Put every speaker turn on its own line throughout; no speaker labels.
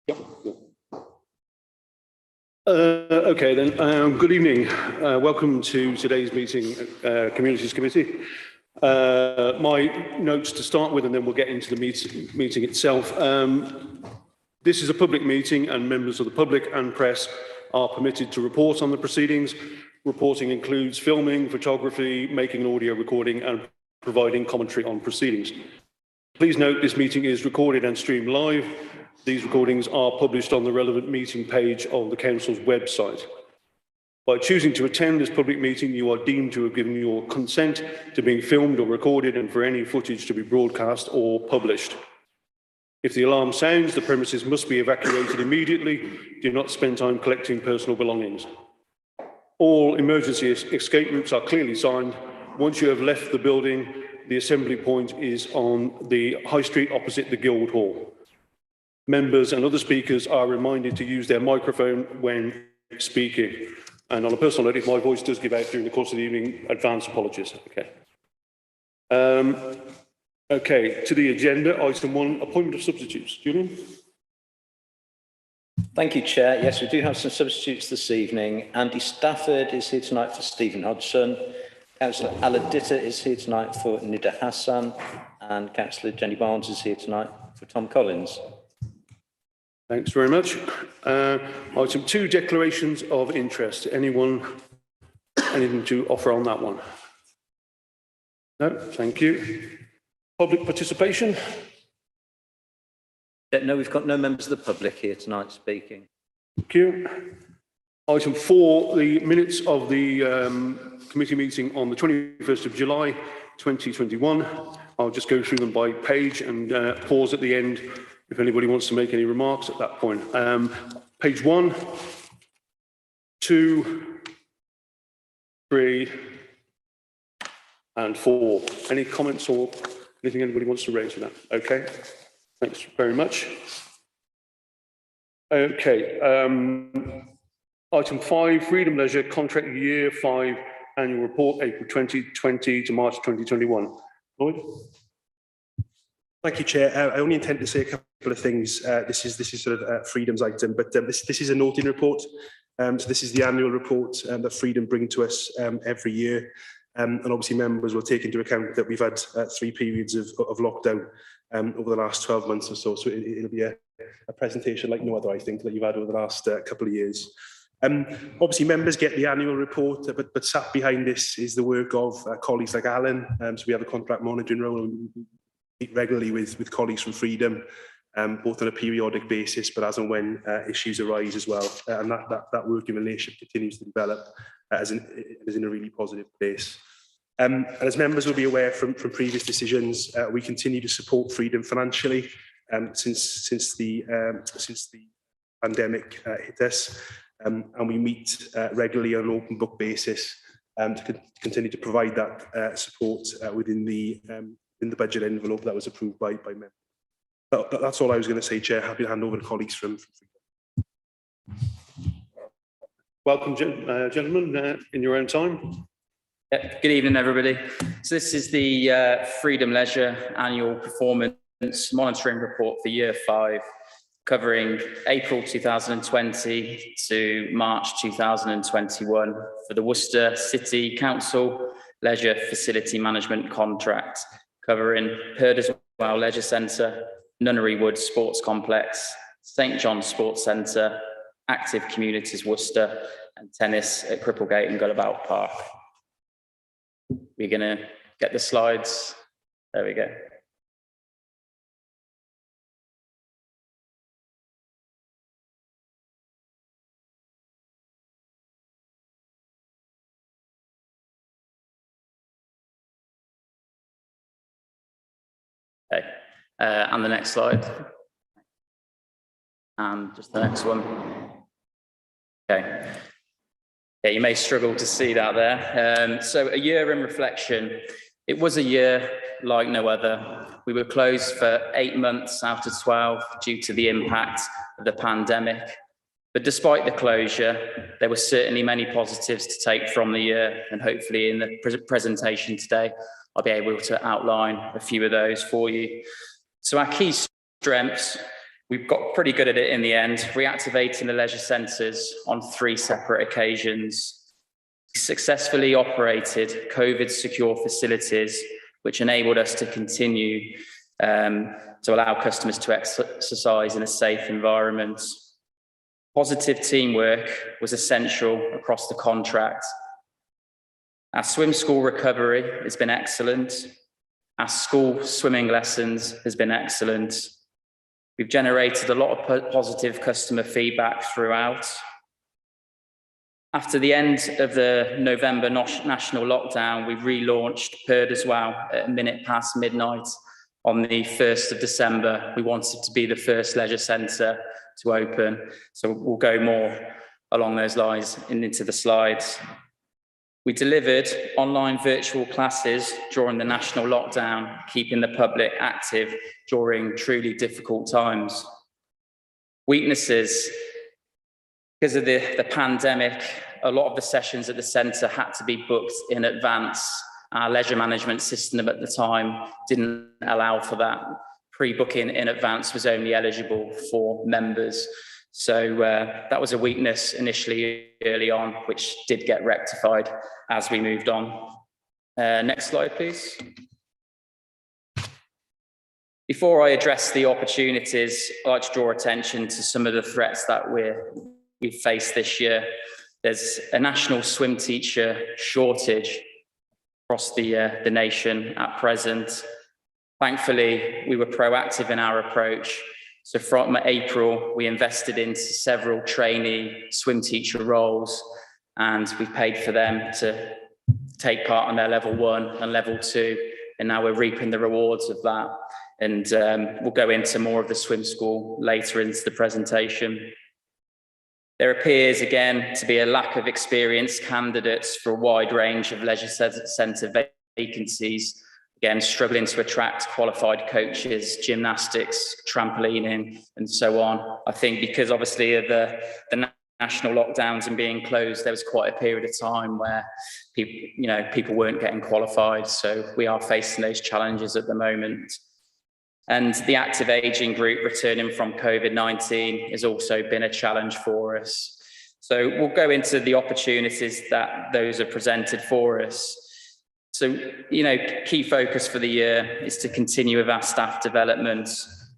Yep. Okay then, good evening. Welcome to today's meeting, Communities Committee. My notes to start with, and then we'll get into the meeting itself. This is a public meeting and members of the public and press are permitted to report on the proceedings. Reporting includes filming, photography, making an audio recording and providing commentary on proceedings. Please note this meeting is recorded and streamed live. These recordings are published on the relevant meeting page of the Council's website. By choosing to attend this public meeting, you are deemed to have given your consent to being filmed or recorded and for any footage to be broadcast or published. If the alarm sounds, the premises must be evacuated immediately. Do not spend time collecting personal belongings. All emergency escape routes are clearly signed. Once you have left the building, the assembly point is on the High Street opposite the Guildhall. Members and other speakers are reminded to use their microphone when speaking. And on a personal note, if my voice does give out during the course of the evening, advance apologies. Okay. Okay, to the agenda, item 1, appointment of substitutes. Julian?
Thank you, Chair. Yes, we do have some substitutes this evening. Andy Stafford is here tonight for Stephen Hodgson. Councillor Aladita is here tonight for Nida Hassan. And Councillor Jenny Barnes is here tonight for Tom Collins.
Thanks very much. Item 2, declarations of interest. Anyone, anything to offer on that one? No, thank you. Public participation?
No, we've got no members of the public here tonight speaking.
Thank you. Item 4, the minutes of the committee meeting on the 21st of July 2021. I'll just go through them by page and pause at the end if anybody wants to make any remarks at that point. Page 1, 2, 3, and 4. Any comments or anything anybody wants to raise with that? Okay, thanks very much. Okay, item 5, Freedom Leisure Contract Year 5 Annual Report, April 2020 to March 2021. Lloyd?
Thank you, Chair. I only intend to say a couple of things. This is sort of Freedom's item, but this is a noting report. So this is the annual report that Freedom bring to us every year. And obviously members will take into account that we've had 3 periods of lockdown over the last 12 months or so. So it'll be a presentation like no other, I think, that you've had over the last couple of years. Obviously members get the annual report, but sat behind this is the work of colleagues like Alan. So we have a contract monitoring role. We meet regularly with colleagues from Freedom, both on a periodic basis, but as and when issues arise as well. And that working relationship continues to develop is in a really positive place. And as members will be aware from previous decisions, we continue to support Freedom financially since the pandemic hit us. And we meet regularly on an open book basis to continue to provide that support within the budget envelope that was approved by members. That's all I was going to say, Chair. Happy to hand over to colleagues from Freedom.
Welcome, gentlemen, in your own time.
Yeah, good evening, everybody. So this is the Freedom Leisure Annual Performance Monitoring Report for Year 5, covering April 2020 to March 2021 for the Worcester City Council Leisure Facility Management Contract, covering Purderswell Leisure Centre, Nunnery Wood Sports Complex, St John's Sports Centre, Active Communities Worcester, and tennis at Cripplegate and Gullabout Park. We're going to get the slides. There we go. Okay, and the next slide. And just the next one. Okay. Yeah, you may struggle to see that there. So a year in reflection. It was a year like no other. We were closed for 8 months out of 12 due to the impact of the pandemic. But despite the closure, there were certainly many positives to take from the year, and hopefully in the presentation today, I'll be able to outline a few of those for you. So our key strengths We've got pretty good at it in the end, reactivating the leisure centres on 3 separate occasions. We successfully operated COVID-secure facilities, which enabled us to continue to allow customers to exercise in a safe environment. Positive teamwork was essential across the contract. Our swim school recovery has been excellent. Our school swimming lessons has been excellent. We've generated a lot of positive customer feedback throughout. After the end of the November national lockdown, we relaunched Purd as well at a minute past midnight on the 1st of December. We wanted to be the first leisure centre to open. So we'll go more along those lines into the slides. We delivered online virtual classes during the national lockdown, keeping the public active during truly difficult times. Weaknesses, because of the pandemic, a lot of the sessions at the centre had to be booked in advance. Our leisure management system at the time didn't allow for that. Pre-booking in advance was only eligible for members. So that was a weakness initially early on, which did get rectified as we moved on. Next slide, please. Before I address the opportunities, I'd like to draw attention to some of the threats that we've faced this year. There's a national swim teacher shortage across the nation at present. Thankfully, we were proactive in our approach. So from April, we invested into several trainee swim teacher roles, and we've paid for them to take part in their level 1 and level 2. And now we're reaping the rewards of that. And we'll go into more of the swim school later into the presentation. There appears again to be a lack of experienced candidates for a wide range of leisure centre vacancies. Again, struggling to attract qualified coaches, gymnastics, trampolining, and so on. I think because obviously of the national lockdowns and being closed, there was quite a period of time where people weren't getting qualified. So we are facing those challenges at the moment. And the active ageing group returning from COVID-19 has also been a challenge for us. So we'll go into the opportunities that those are presented for us. So, key focus for the year is to continue with our staff development.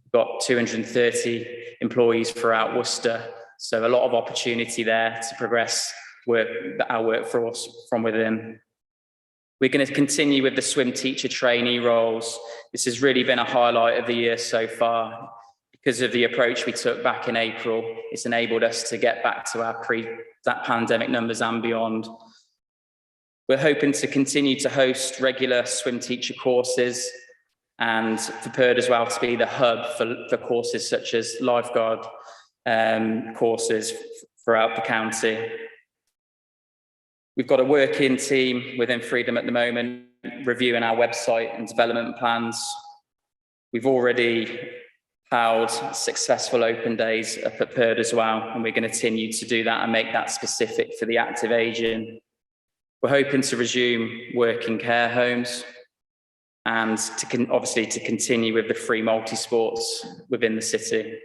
We've got 230 employees throughout Worcester. So a lot of opportunity there to progress our workforce from within. We're going to continue with the swim teacher trainee roles. This has really been a highlight of the year so far. Because of the approach we took back in April, it's enabled us to get back to our that pandemic numbers and beyond. We're hoping to continue to host regular swim teacher courses, and for Purd as well to be the hub for courses such as lifeguard courses throughout the county. We've got a working team within Freedom at the moment, reviewing our website and development plans. We've already held successful open days up at Purd as well, and we're going to continue to do that and make that specific for the active ageing. We're hoping to resume work in care homes and obviously to continue with the free multi-sports within the city.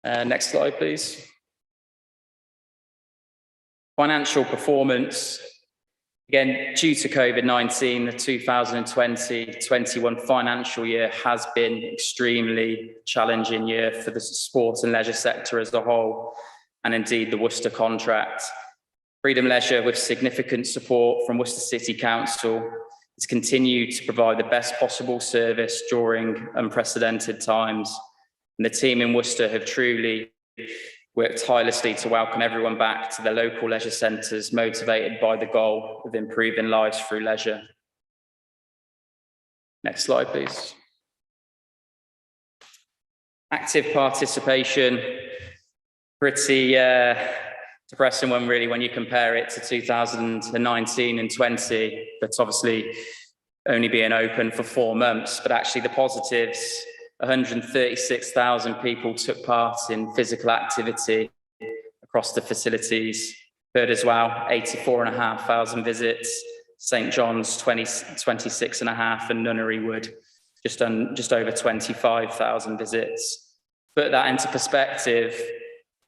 Next slide, please. Financial performance. Again, due to COVID-19, the 2020-21 financial year has been extremely challenging year for the sports and leisure sector as a whole, and indeed the Worcester contract. Freedom Leisure, with significant support from Worcester City Council, has continued to provide the best possible service during unprecedented times. And the team in Worcester have truly worked tirelessly to welcome everyone back to their local leisure centres, motivated by the goal of improving lives through leisure. Next slide, please. Active participation, pretty depressing one really when you compare it to 2019 and 20, but obviously only being open for 4 months. But actually the positives, 136,000 people took part in physical activity across the facilities. Purd as well, 84,500 visits. St John's 26,500, and Nunnery Wood just over 25,000 visits. put that into perspective,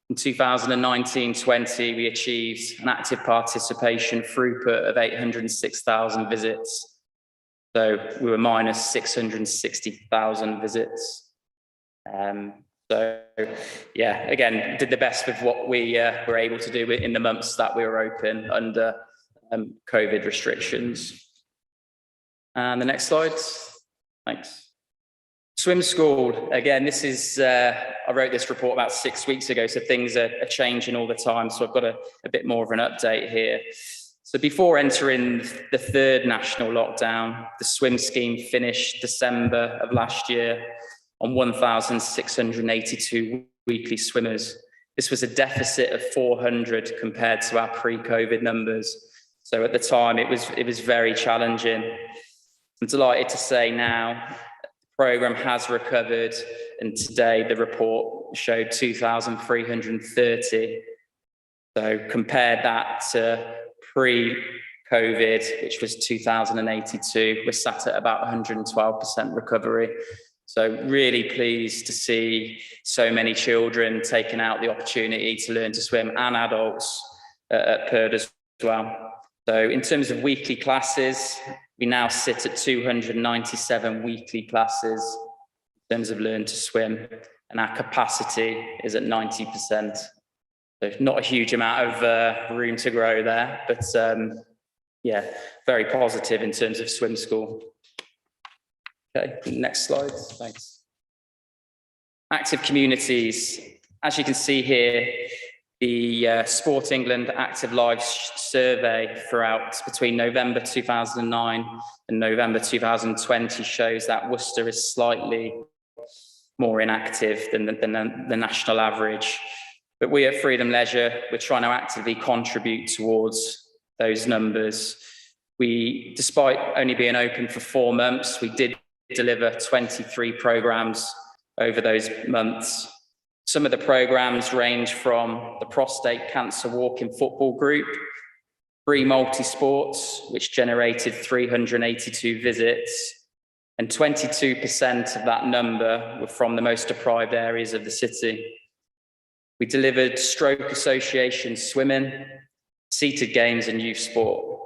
in 2019-20, we achieved an active participation throughput of 806,000 visits. So we were minus 660,000 visits. So yeah, again, did the best with what we were able to do in the months that we were open under COVID restrictions. And the next slide, thanks. Swim School, again, this is, I wrote this report about 6 weeks ago, so things are changing all the time. So I've got a bit more of an update here. So before entering the third national lockdown, the swim scheme finished December of last year on 1,682 weekly swimmers. This was a deficit of 400 compared to our pre-COVID numbers. So at the time, it was very challenging. I'm delighted to say now, programme has recovered, and today the report showed 2,330. So compare that to pre-COVID, which was 2,082, we're sat at about 112% recovery. So really pleased to see so many children taking out the opportunity to learn to swim, and adults at PERD as well. So in terms of weekly classes, we now sit at 297 weekly classes in terms of learn to swim, and our capacity is at 90%. So not a huge amount of room to grow there, but yeah, very positive in terms of Swim School. Okay, next slide, thanks. Active communities. As you can see here, the Sport England Active Lives survey throughout between November 2009 and November 2020 shows that Worcester is slightly more inactive than the national average. But we at Freedom Leisure, we're trying to actively contribute towards those numbers. We, despite only being open for 4 months, we did deliver 23 programmes over those months. Some of the programmes range from the prostate cancer walk-in football group, free multi-sports, which generated 382 visits, and 22% of that number were from the most deprived areas of the city. We delivered stroke association swimming, seated games, and youth sport.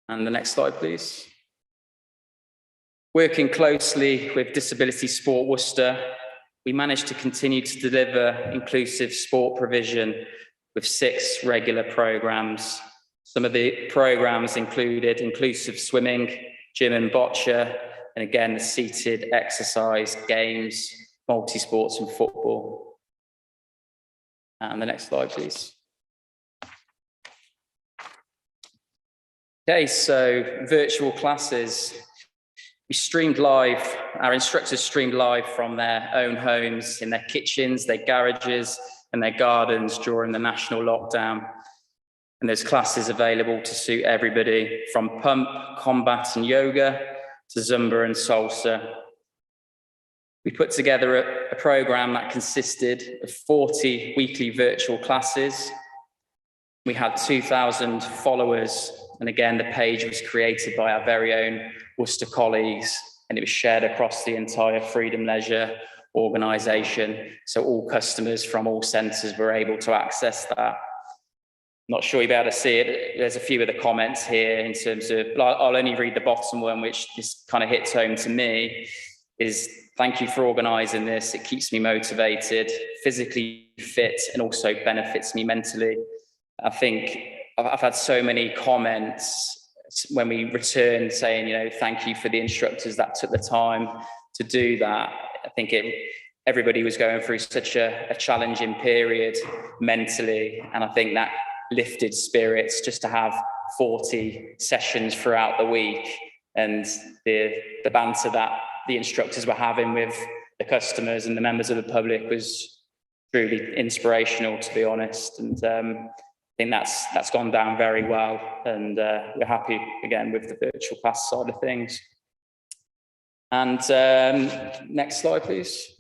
And the next slide, please. Working closely with Disability Sport Worcester, we managed to continue to deliver inclusive sport provision with 6 regular programmes. Some of the programmes included inclusive swimming, gym and boccia, and again, the seated exercise, games, multi-sports and football. And the next slide, please. Okay, so virtual classes. We streamed live, our instructors streamed live from their own homes, in their kitchens, their garages, and their gardens during the national lockdown. And there's classes available to suit everybody, from pump, combat, and yoga to Zumba and salsa. We put together a programme that consisted of 40 weekly virtual classes. We had 2,000 followers, and again, the page was created by our very own Worcester colleagues, and it was shared across the entire Freedom Leisure organisation. So all customers from all centres were able to access that. Not sure you'll be able to see it. There's a few of the comments here in terms of, I'll only read the bottom one, which just kind of hits home to me, is thank you for organising this. It keeps me motivated, physically fit, and also benefits me mentally. I think I've had so many comments when we returned saying, you know, thank you for the instructors that took the time to do that. I think everybody was going through such a challenging period mentally, and I think that lifted spirits just to have 40 sessions throughout the week, and the banter that the instructors were having with the customers and the members of the public was truly inspirational, to be honest. And I think that's gone down very well, and we're happy again with the virtual class side of things. And next slide, please.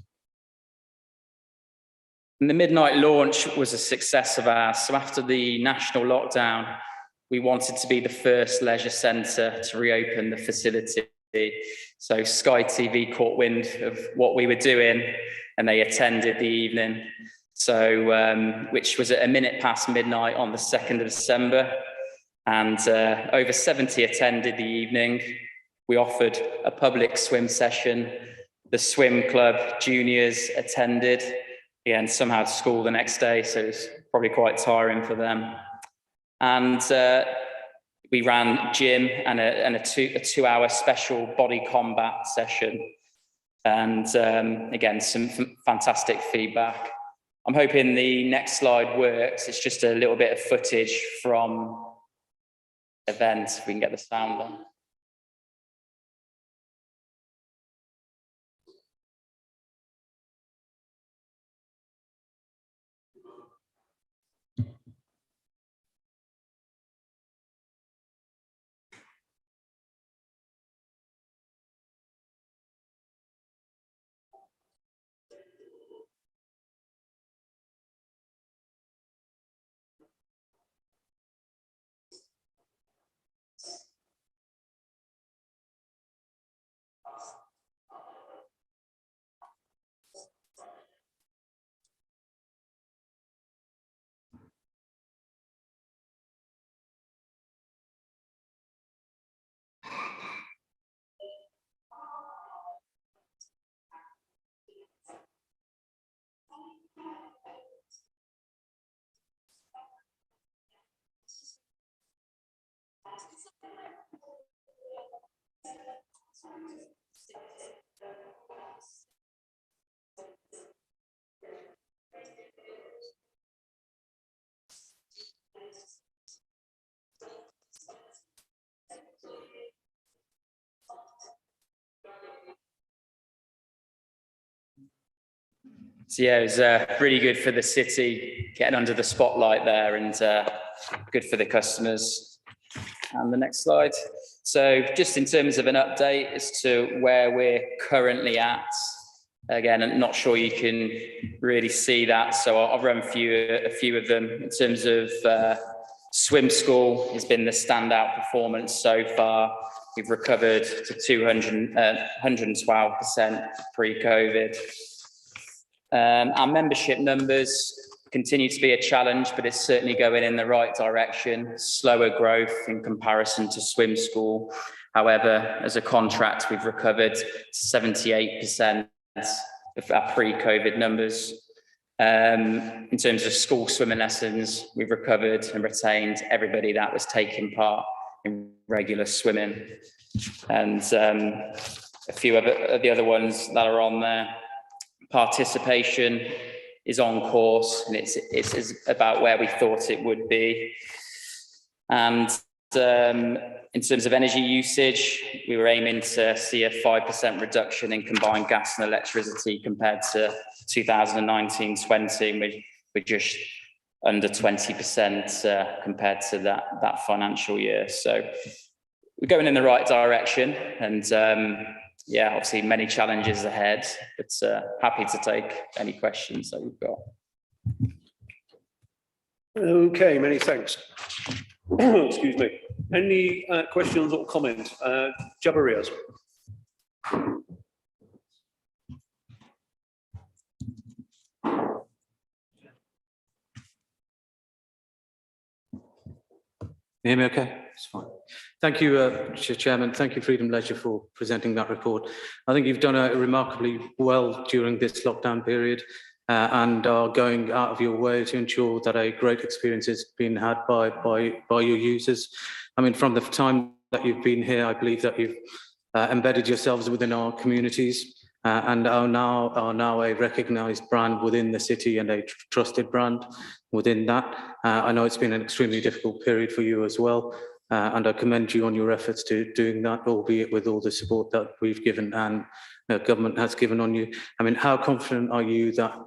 And the midnight launch was a success of ours. So after the national lockdown, we wanted to be the first leisure centre to reopen the facility. So Sky TV caught wind of what we were doing and they attended the evening. So, which was at a minute past midnight on the 2nd of December. And over 70 attended the evening. We offered a public swim session. The swim club juniors attended. And some had school the next day, so it was probably quite tiring for them. And we ran gym and a two-hour special body combat session. And again, some fantastic feedback. I'm hoping the next slide works. It's just a little bit of footage from the event, if we can get the sound on. So yeah, it was really good for the city, getting under the spotlight there, and good for the customers. And the next slide. So just in terms of an update as to where we're currently at. Again, I'm not sure you can really see that, so I'll run a few of them. In terms of swim school has been the standout performance so far. We've recovered to 112% pre-COVID. Our membership numbers continue to be a challenge, but it's certainly going in the right direction. Slower growth in comparison to swim school. However, as a contract, we've recovered to 78% of our pre-COVID numbers. In terms of school swimming lessons, we've recovered and retained everybody that was taking part in regular swimming. And a few of the other ones that are on there. Participation is on course, and it's about where we thought it would be. And in terms of energy usage, we were aiming to see a 5% reduction in combined gas and electricity compared to 2019-20. We're just under 20% compared to that financial year. So we're going in the right direction, and yeah, obviously many challenges ahead, but happy to take any questions that we've got.
Okay, many thanks. Excuse me. Any questions or comments? Jabariaz.
You hear me okay? It's fine. Thank you, Chairman. Thank you, Freedom Leisure, for presenting that report. I think you've done remarkably well during this lockdown period and are going out of your way to ensure that a great experience is being had by your users. I mean, from the time that you've been here, I believe that you've embedded yourselves within our communities and are now a recognised brand within the city and a trusted brand within that. I know it's been an extremely difficult period for you as well. And I commend you on your efforts to doing that, albeit with all the support that we've given and the government has given on you. I mean, how confident are you that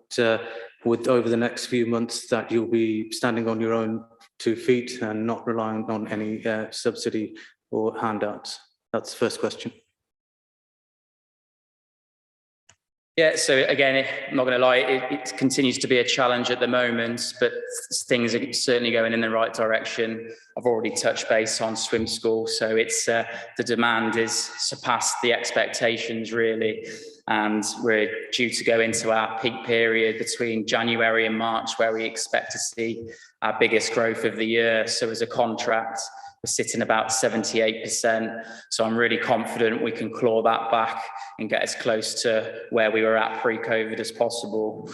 with over the next few months that you'll be standing on your own 2 feet and not relying on any subsidy or handouts? That's the first question.
Yeah, so again, I'm not going to lie, it continues to be a challenge at the moment, but things are certainly going in the right direction. I've already touched base on swim school, so it's the demand is surpassed the expectations really, and we're due to go into our peak period between January and March, where we expect to see our biggest growth of the year. So as a contract, we're sitting about 78%. So I'm really confident we can claw that back and get as close to where we were at pre-COVID as possible.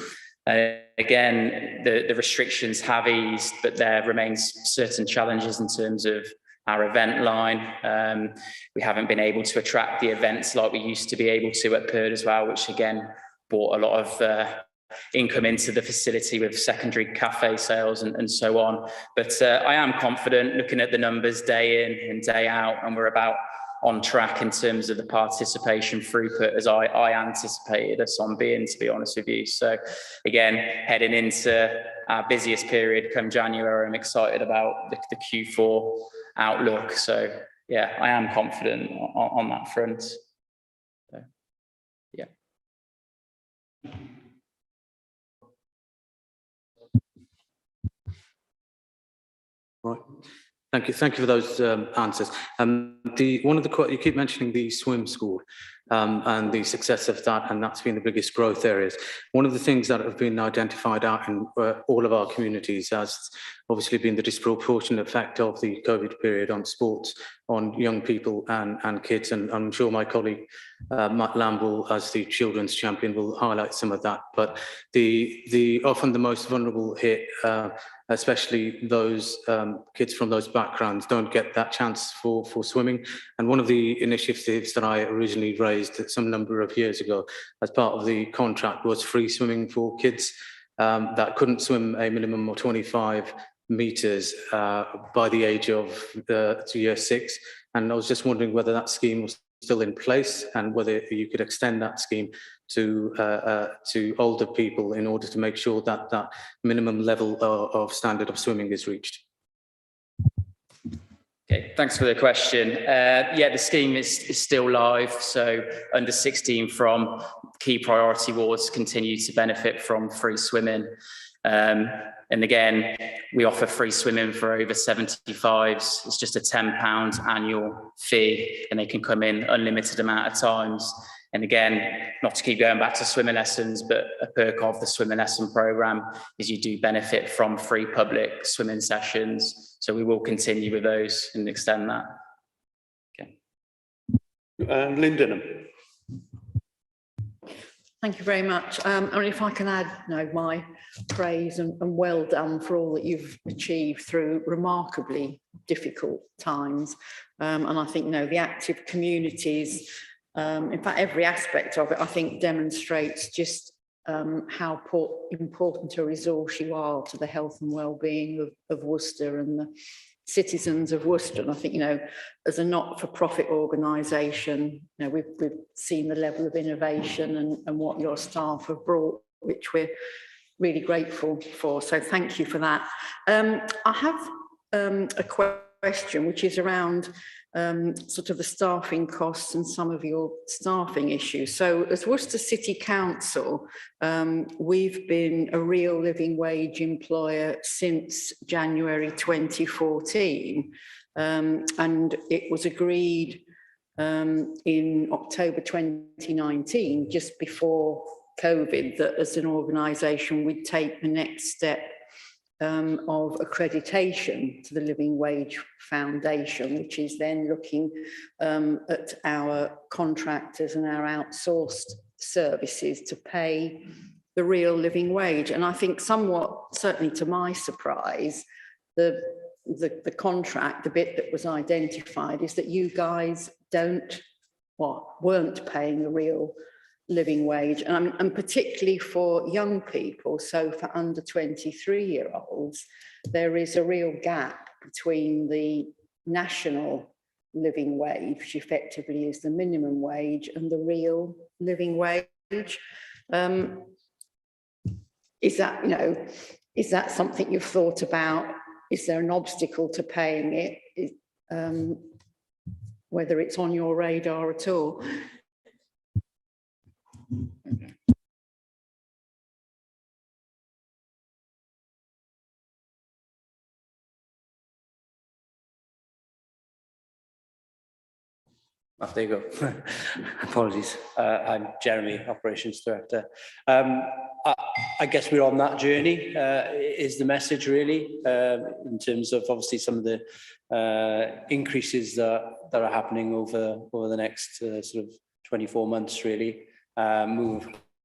Again, the restrictions have eased, but there remains certain challenges in terms of our event line. We haven't been able to attract the events like we used to be able to at Perd as well, which again brought a lot of income into the facility with secondary cafe sales and so on. But I am confident looking at the numbers day in and day out, and we're about on track in terms of the participation throughput as I anticipated us on being, to be honest with you. So again, heading into our busiest period come January, I'm excited about the Q4 outlook. So yeah, I am confident on that front. So, yeah.
Right. Thank you for those answers. You keep mentioning the swim school and the success of that, and that's been the biggest growth areas. One of the things that have been identified out in all of our communities has obviously been the disproportionate effect of the COVID period on sports, on young people and kids, and I'm sure my colleague Matt Lamb as the children's champion, will highlight some of that. But the often the most vulnerable hit, especially those kids from those backgrounds, don't get that chance for swimming. And one of the initiatives that I originally raised some number of years ago as part of the contract was free swimming for kids that couldn't swim a minimum of 25 meters by the age of year 6. And I was just wondering whether that scheme was still in place and whether you could extend that scheme to older people in order to make sure that that minimum level of standard of swimming is reached.
Okay, thanks for the question. Yeah, the scheme is still live. So under 16 from key priority wards continue to benefit from free swimming. And again, we offer free swimming for over 75s. It's just a £10 annual fee, and they can come in unlimited amount of times. And again, not to keep going back to swimming lessons, but a perk of the swimming lesson programme is you do benefit from free public swimming sessions. So we will continue with those and extend that. Okay.
Lyndon.
Thank you very much. And if I can add my praise and well done for all that you've achieved through remarkably difficult times. And I think, the active communities, in fact, every aspect of it, I think demonstrates just how important a resource you are to the health and well-being of Worcester and the citizens of Worcester. And I think, as a not-for-profit organisation, we've seen the level of innovation and what your staff have brought, which we're really grateful for. So thank you for that. I have a question which is around sort of the staffing costs and some of your staffing issues. So as Worcester City Council, we've been a real living wage employer since January 2014. And it was agreed in October 2019, just before COVID, that as an organisation we'd take the next step of accreditation to the Living Wage Foundation, which is then looking at our contractors and our outsourced services to pay the real living wage. And I think somewhat, certainly to my surprise, the contract, the bit that was identified, is that you guys weren't paying the real living wage, and particularly for young people. So for under 23-year-olds, there is a real gap between the national living wage, which effectively is the minimum wage, and the real living wage. Is that something you've thought about? Is there an obstacle to paying it? Whether it's on your radar at all?
Oh, there you go. Apologies. I'm Jeremy, Operations Director. I guess we're on that journey, is the message really, in terms of obviously some of the increases that are happening over the next sort of 24 months really.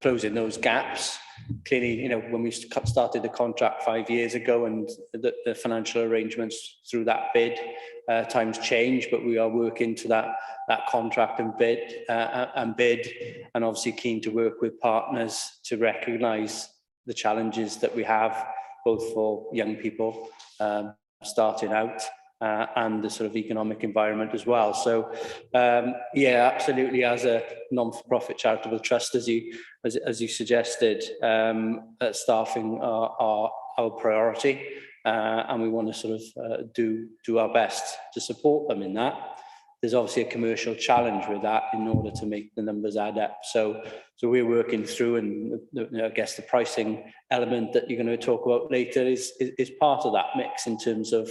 Closing those gaps. Clearly, when we started the contract 5 years ago and the financial arrangements through that bid, times change, but we are working to that contract and bid, and obviously keen to work with partners to recognise the challenges that we have, both for young people starting out and the sort of economic environment as well. So, yeah, absolutely. As a non-for-profit charitable trust, as you suggested, staffing are our priority, and we want to sort of do our best to support them in that. There's obviously a commercial challenge with that in order to make the numbers add up. So we're working through, and I guess the pricing element that you're going to talk about later is part of that mix in terms of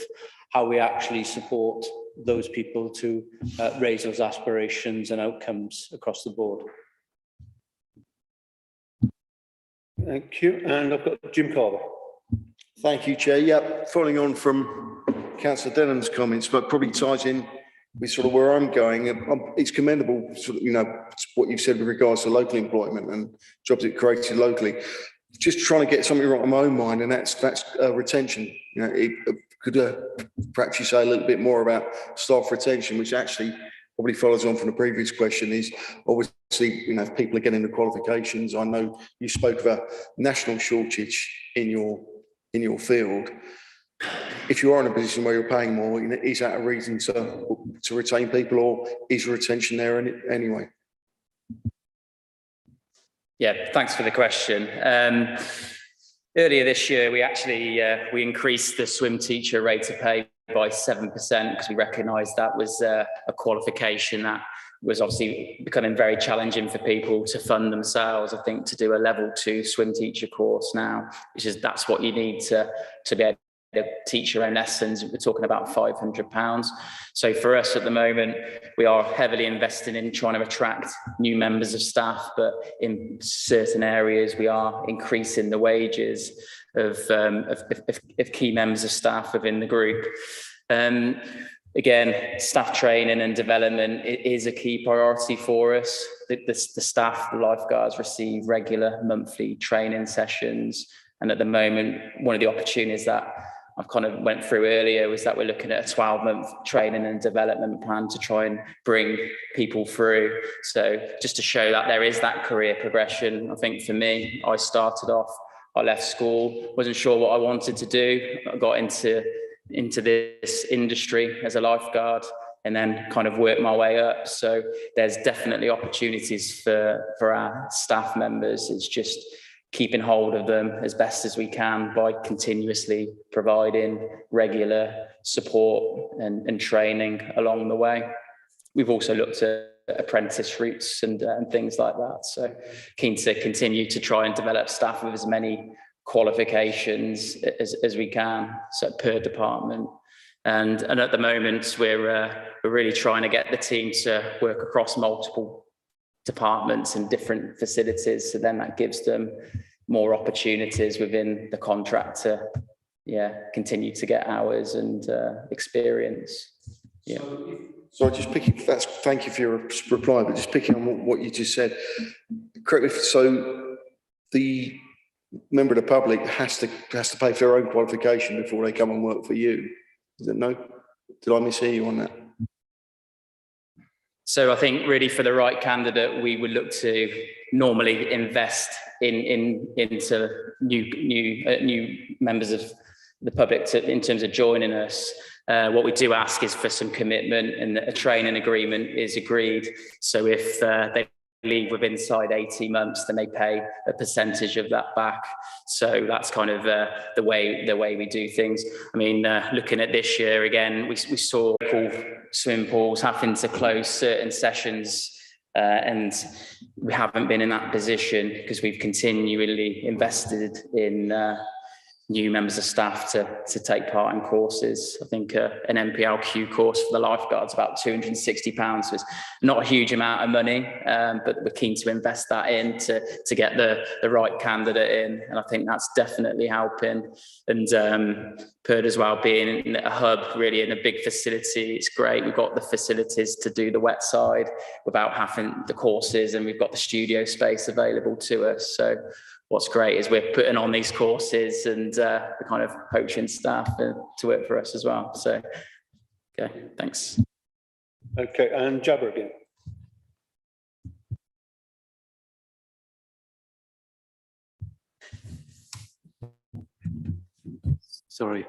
how we actually support those people to raise those aspirations and outcomes across the board.
Thank you. And I've got Jim Carver.
Thank you, Chair. Yeah, following on from Councillor Denham's comments, but probably ties in with sort of where I'm going. It's commendable, sort of, what you've said with regards to local employment and jobs that created locally. Just trying to get something right in my own mind, and that's retention. Could perhaps you say a little bit more about staff retention, which actually probably follows on from the previous question. Is obviously, if people are getting the qualifications, I know you spoke of a national shortage in your field. If you are in a position where you're paying more, is that a reason to retain people, or is retention there anyway?
Yeah, thanks for the question. Earlier this year, we actually we increased the swim teacher rate of pay by 7% because we recognised that was a qualification that was obviously becoming very challenging for people to fund themselves. I think to do a level 2 swim teacher course now, that's what you need to be able to teach your own lessons. We're talking about £500. So for us at the moment, we are heavily investing in trying to attract new members of staff, but in certain areas we are increasing the wages of key members of staff within the group. Again, staff training and development is a key priority for us. The staff, the lifeguards, receive regular monthly training sessions, and at the moment, one of the opportunities that I've kind of went through earlier was that we're looking at a 12-month training and development plan to try and bring people through. So just to show that there is that career progression. I think for me, I left school, wasn't sure what I wanted to do. I got into this industry as a lifeguard and then kind of worked my way up. So there's definitely opportunities for our staff members. It's just keeping hold of them as best as we can by continuously providing regular support and training along the way. We've also looked at apprentice routes and things like that. So keen to continue to try and develop staff with as many qualifications as we can, so per department. And at the moment, we're really trying to get the team to work across multiple departments and different facilities, so then that gives them more opportunities within the contract to continue to get hours and experience.
So just picking thank you for your reply, but just picking on what you just said, correct me. So the member of the public has to pay for their own qualification before they come and work for you. Is it no? Did I mishear you on that?
So I think really for the right candidate, we would look to normally invest into new members of the public in terms of joining us. What we do ask is for some commitment, and a training agreement is agreed. So if they leave within inside 18 months, then they pay a percentage of that back. So that's kind of the way we do things. I mean, looking at this year again, we saw swimming pools having to close certain sessions, and we haven't been in that position because we've continually invested in new members of staff to take part in courses. I think an MPLQ course for the lifeguards about £260. So it's not a huge amount of money, but we're keen to invest that in to get the right candidate in. And I think that's definitely helping. And Perth as well, being in a hub, really in a big facility, it's great. We've got the facilities to do the wet side without having the courses, and we've got the studio space available to us. So what's great is we're putting on these courses and we're kind of poaching staff to work for us as well. So, okay, thanks.
Okay, and Jabber again.
Sorry.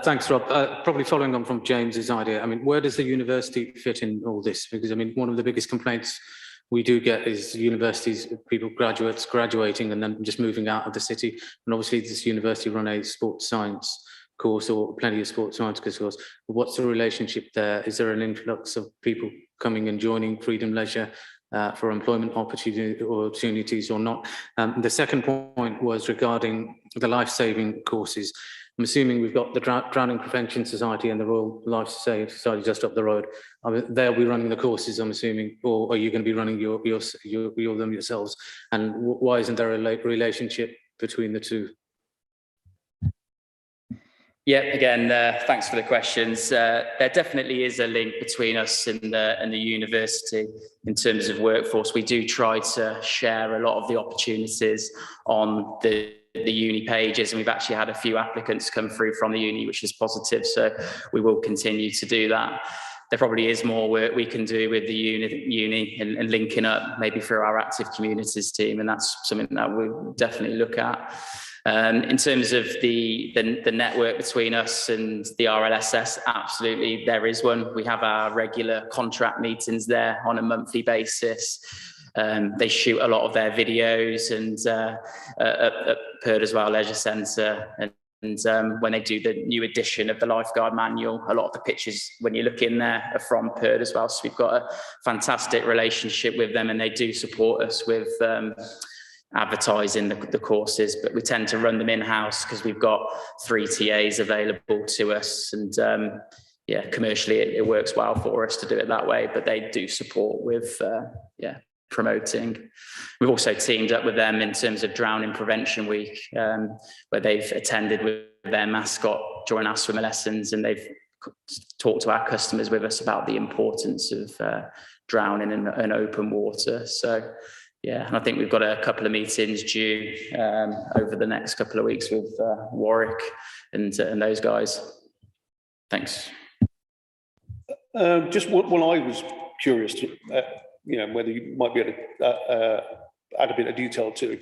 Thanks, Rob. Probably following on from James's idea, I mean, where does the university fit in all this? Because, I mean, one of the biggest complaints we do get is universities, people, graduates graduating and then just moving out of the city. And obviously this university run a sports science course or plenty of sports science courses. What's the relationship there? Is there an influx of people coming and joining Freedom Leisure for employment opportunities or not? The second point was regarding the life-saving courses. I'm assuming we've got the Drowning Prevention Society and the Royal Life Society just up the road. I mean, they'll be running the courses, I'm assuming, or are you going to be running them yourselves? And why isn't there a relationship between the two?
Yeah, again, thanks for the questions. There definitely is a link between us and the university in terms of workforce. We do try to share a lot of the opportunities on the uni pages, and we've actually had a few applicants come through from the uni, which is positive. So we will continue to do that. There probably is more work we can do with the uni and linking up maybe through our active communities team, and that's something that we'll definitely look at. In terms of the network between us and the RLSS, absolutely, there is one. We have our regular contract meetings there on a monthly basis. They shoot a lot of their videos and at Perth as well, Leisure Centre. And when they do the new edition of the lifeguard manual, a lot of the pictures, when you look in there, are from Perth as well. So we've got a fantastic relationship with them, and they do support us with advertising the courses, but we tend to run them in-house because we've got 3 TAs available to us, and yeah, commercially it works well for us to do it that way, but they do support with promoting. We've also teamed up with them in terms of Drowning Prevention Week, where they've attended with their mascot during our swimmer lessons, and they've talked to our customers with us about the importance of drowning in open water. So yeah, and I think we've got a couple of meetings due over the next couple of weeks with Warwick and those guys. Thanks.
Just what I was curious to, whether you might be able to add a bit of detail to.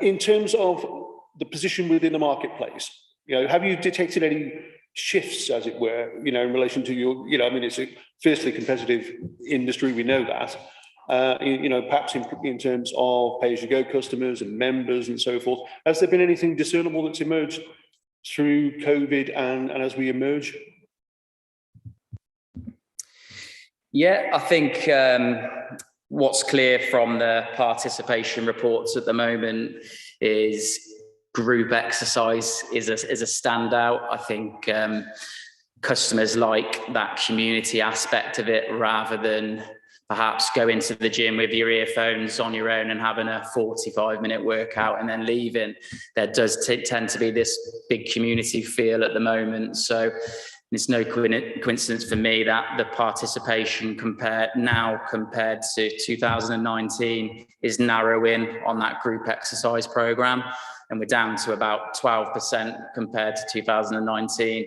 In terms of the position within the marketplace, have you detected any shifts, as it were, in relation to your, it's a fiercely competitive industry, we know that. Perhaps in terms of pay-as-you-go customers and members and so forth. Has there been anything discernible that's emerged through COVID and as we emerge?
Yeah, I think what's clear from the participation reports at the moment is group exercise is a standout. I think customers like that community aspect of it rather than perhaps go into the gym with your earphones on your own and having a 45-minute workout and then leaving. There does tend to be this big community feel at the moment. So it's no coincidence for me that the participation compared to 2019 is narrowing on that group exercise program. And we're down to about 12% compared to 2019.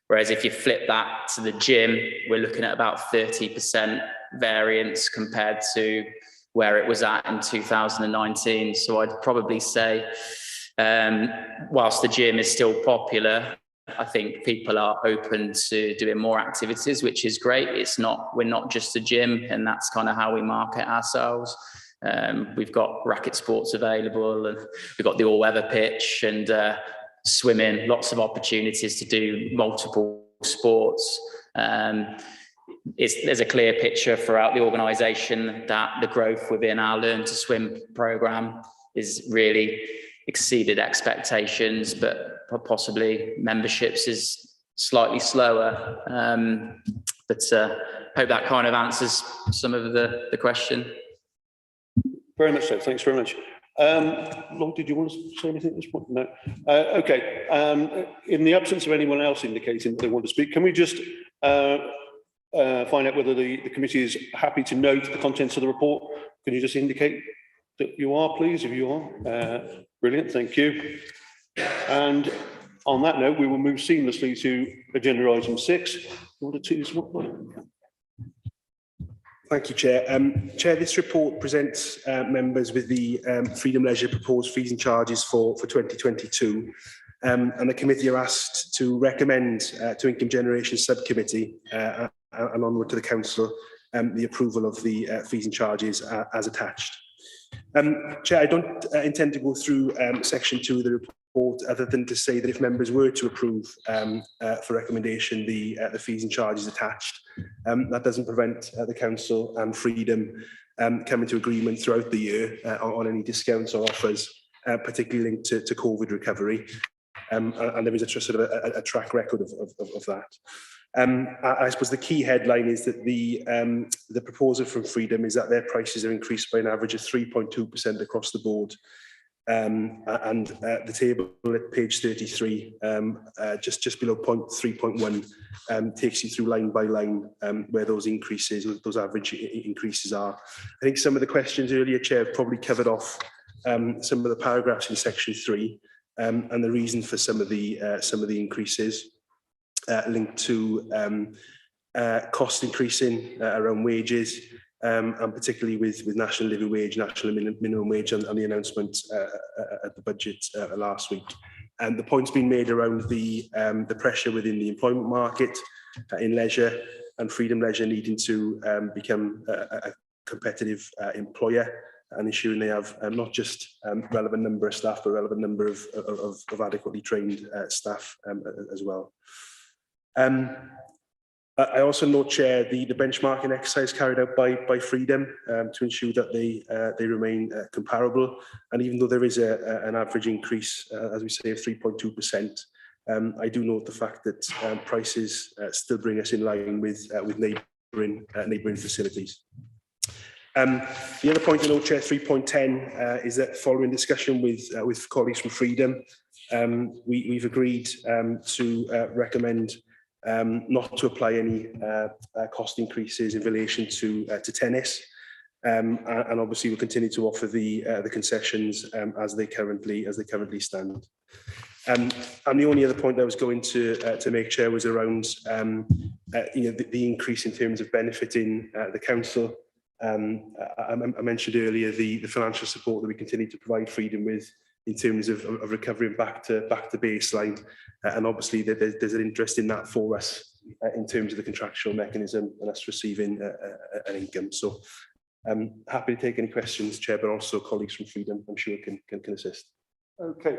Whereas if you flip that to the gym, we're looking at about 30% variance compared to where it was at in 2019. So I'd probably say, whilst the gym is still popular, I think people are open to doing more activities, which is great. We're not just a gym, and that's kind of how we market ourselves. We've got racket sports available, and we've got the all-weather pitch and swimming, lots of opportunities to do multiple sports. There's a clear picture throughout the organisation that the growth within our Learn to Swim programme is really exceeded expectations, but possibly memberships is slightly slower. But hope that kind of answers some of the question.
Very much so. Thanks very much. Lloyd, did you want to say anything at this point? No. Okay. In the absence of anyone else indicating that they want to speak, can we just find out whether the committee is happy to note the contents of the report? Can you just indicate that you are, please, if you are? Brilliant. Thank you. And on that note, we will move seamlessly to agenda item 6.
Thank you, Chair. Chair, this report presents members with the Freedom Leisure proposed fees and charges for 2022. And the committee are asked to recommend to Income Generation Subcommittee and onward to the Council the approval of the fees and charges as attached. Chair, I don't intend to go through section 2 of the report, other than to say that if members were to approve for recommendation the fees and charges attached, that doesn't prevent the Council and Freedom coming to agreement throughout the year on any discounts or offers, particularly linked to COVID recovery. And there is a sort of a track record of that. I suppose the key headline is that the proposal from Freedom is that their prices are increased by an average of 3.2% across the board. The table at page 33, just below point 3.1, takes you through line by line where those increases, those average increases are. I think some of the questions earlier, Chair, have probably covered off some of the paragraphs in section 3 and the reason for some of the increases. Linked to cost increasing around wages, and particularly with national living wage, national minimum wage, and the announcement at the budget last week. And the point's been made around the pressure within the employment market in leisure, and Freedom Leisure needing to become a competitive employer and ensuring they have not just relevant number of staff, but relevant number of adequately trained staff as well. I also note, Chair, the benchmarking exercise carried out by Freedom to ensure that they remain comparable. And even though there is an average increase, as we say, of 3.2%, I do note the fact that prices still bring us in line with neighbouring facilities. The other point I note, Chair, 3.10, is that following discussion with colleagues from Freedom, we've agreed to recommend not to apply any cost increases in relation to tennis, and obviously we'll continue to offer the concessions as they currently stand. And the only other point I was going to make, Chair, was around the increase in terms of benefiting the council. I mentioned earlier the financial support that we continue to provide Freedom with in terms of recovering back to baseline, and obviously there's an interest in that for us in terms of the contractual mechanism and us receiving an income. So I'm happy to take any questions, Chair, but also colleagues from Freedom, I'm sure can assist.
Okay.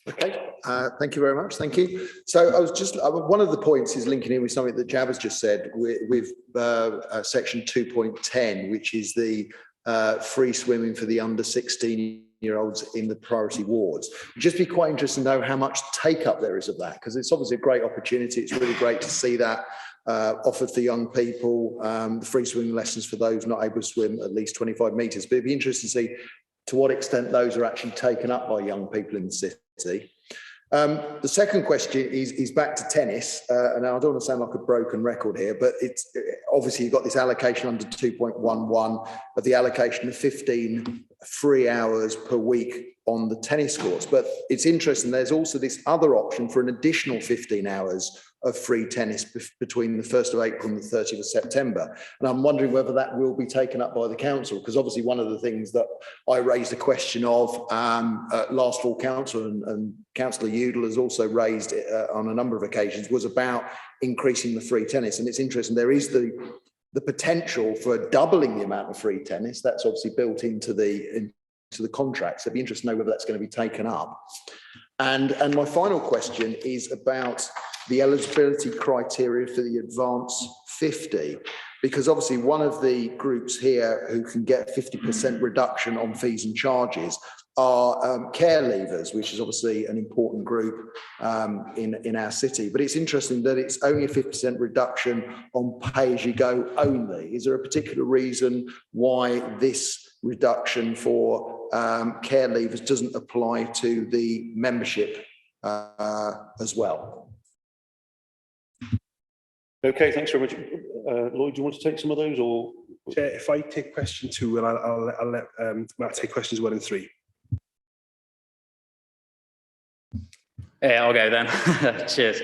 Okay, thank you very much. Thank you. So I was just, one of the points is linking in with something that Jav has just said with section 2.10, which is the free swimming for the under 16-year-olds in the priority wards. Just be quite interested to know how much take up there is of that, because it's obviously a great opportunity. It's really great to see that offered for young people, the free swimming lessons for those not able to swim at least 25 metres. But it'd be interesting to see to what extent those are actually taken up by young people in the city. The second question is back to tennis, and I don't want to sound like a broken record here, but it's obviously you've got this allocation under 2.11 of the allocation of 15 free hours per week on the tennis courts. But it's interesting, there's also this other option for an additional 15 hours of free tennis between the 1st of April and the 30th of September. And I'm wondering whether that will be taken up by the council, because obviously one of the things that I raised a question of last fall council, and Councillor Udall has also raised it on a number of occasions, was about increasing the free tennis. And it's interesting, there is the potential for doubling the amount of free tennis. That's obviously built into the contracts. It'd be interesting to know whether that's going to be taken up. And my final question is about the eligibility criteria for the advance 50, because obviously one of the groups here who can get 50% reduction on fees and charges are care leavers, which is obviously an important group in our city. But it's interesting that it's only a 50% reduction on pay-as-you-go only. Is there a particular reason why this reduction for care leavers doesn't apply to the membership as well?
Okay, thanks very much. Lloyd, do you want to take some of those, or?
Chair, if I take question 2, and I'll let Matt take questions 1 and 3.
Yeah, I'll go then. Cheers.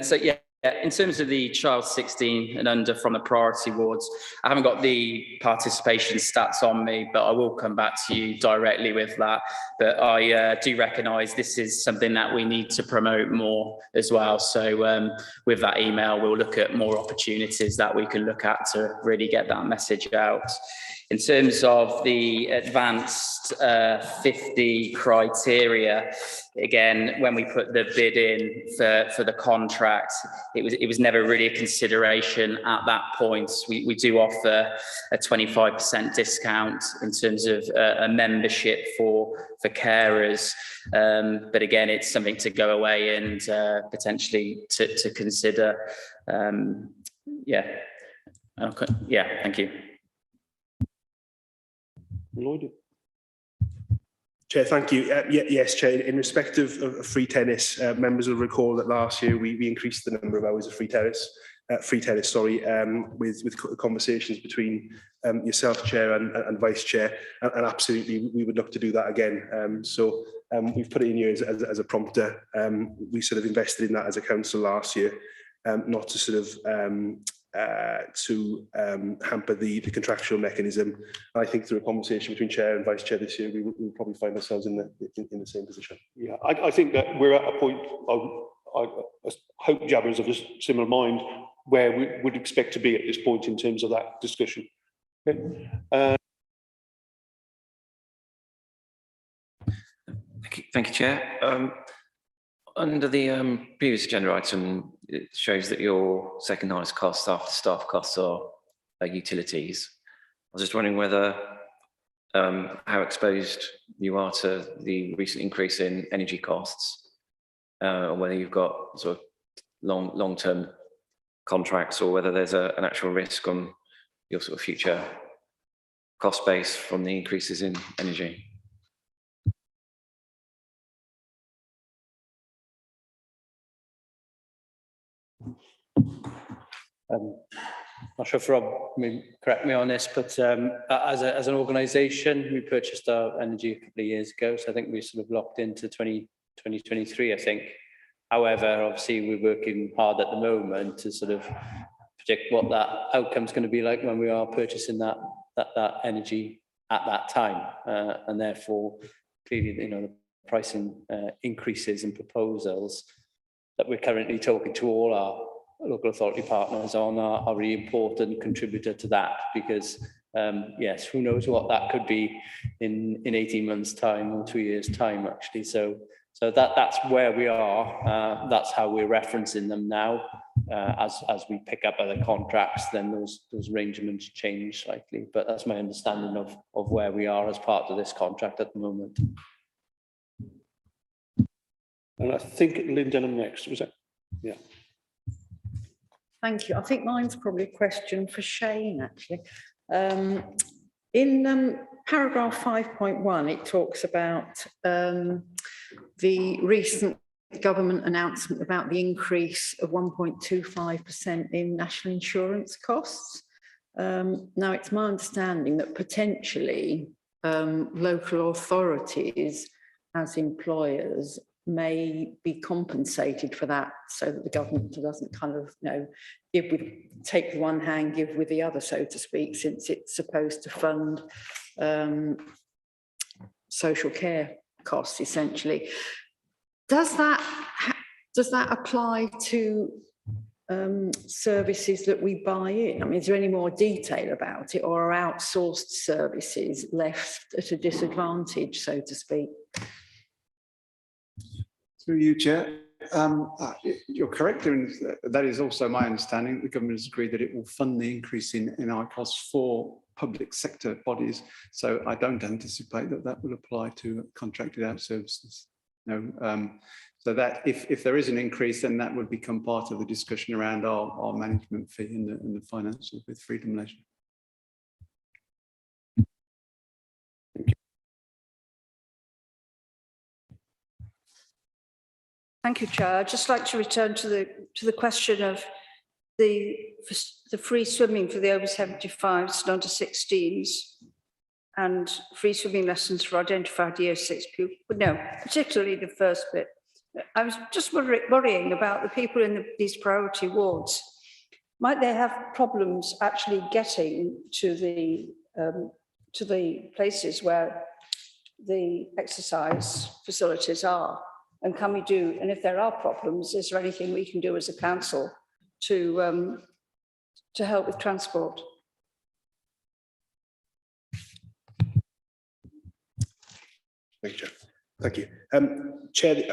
So yeah, in terms of the child 16 and under from the priority wards, I haven't got the participation stats on me, but I will come back to you directly with that. But I do recognise this is something that we need to promote more as well. So with that email, we'll look at more opportunities that we can look at to really get that message out. In terms of the advanced 50 criteria, again, when we put the bid in for the contract, it was never really a consideration at that point. We do offer a 25% discount in terms of a membership for carers, but again, it's something to go away and potentially to consider. Yeah. Okay. Yeah. Thank you.
Lloyd?
Chair, thank you. Yes, Chair, in respect of free tennis, members will recall that last year we increased the number of hours of free tennis, with conversations between yourself, Chair, and Vice Chair, and absolutely we would look to do that again. So we've put it in here as a prompter. We sort of invested in that as a council last year, not to sort of hamper the contractual mechanism. I think through a conversation between Chair and Vice Chair this year, we will probably find ourselves in the same position.
Yeah, I think that we're at a point, I hope Jabbers of a similar mind, where we would expect to be at this point in terms of that discussion. Okay.
Thank you, Chair. Under the previous agenda item, it shows that your second highest cost after staff costs are utilities. I was just wondering whether how exposed you are to the recent increase in energy costs, or whether you've got sort of long-term contracts, or whether there's an actual risk on your sort of future cost base from the increases in energy.
Not sure if Rob may correct me on this, but as an organisation, we purchased our energy a couple of years ago, so I think we're sort of locked into 2023, I think. However, obviously, we're working hard at the moment to sort of predict what that outcome is going to be like when we are purchasing that energy at that time, and therefore, clearly, the pricing increases and proposals that we're currently talking to all our local authority partners on are a really important contributor to that, because yes, who knows what that could be in 18 months time or 2 years time, actually. So that's where we are. That's how we're referencing them now. As we pick up other contracts, then those arrangements change slightly, but that's my understanding of where we are as part of this contract at the moment.
And I think Lynn Denham next, was that? Yeah.
Thank you. I think mine's probably a question for Shane, actually. In paragraph 5.1, it talks about the recent government announcement about the increase of 1.25% in national insurance costs. Now, it's my understanding that potentially local authorities as employers may be compensated for that, so that the government doesn't kind of, take with one hand, give with the other, so to speak, since it's supposed to fund social care costs, essentially. Does that apply to services that we buy in? I mean, is there any more detail about it, or are outsourced services left at a disadvantage, so to speak?
Through you, Chair. You're correct, and that is also my understanding. The government has agreed that it will fund the increase in our costs for public sector bodies. So I don't anticipate that that will apply to contracted out services. No. So that if there is an increase, then that would become part of the discussion around our management fee and the finances with Freedom Leisure.
Thank you, Chair. I'd just like to return to the question of the free swimming for the over 75s and under 16s and free swimming lessons for identified year 6 pupils. But no, particularly the first bit. I was just worrying about the people in these priority wards. Might they have problems actually getting to the places where the exercise facilities are? And can we do, and if there are problems, is there anything we can do as a council to help with transport?
Thank you, Chair. Thank you. Chair,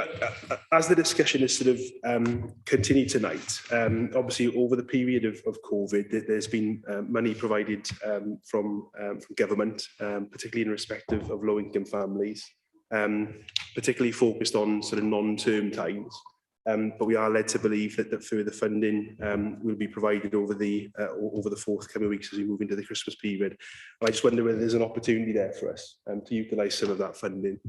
as the discussion has sort of continued tonight, obviously over the period of COVID, there's been money provided from government, particularly in respect of low-income families, particularly focused on sort of non-term times. But we are led to believe that further funding will be provided over the forthcoming weeks as we move into the Christmas period. And I just wonder whether there's an opportunity there for us to utilise some of that funding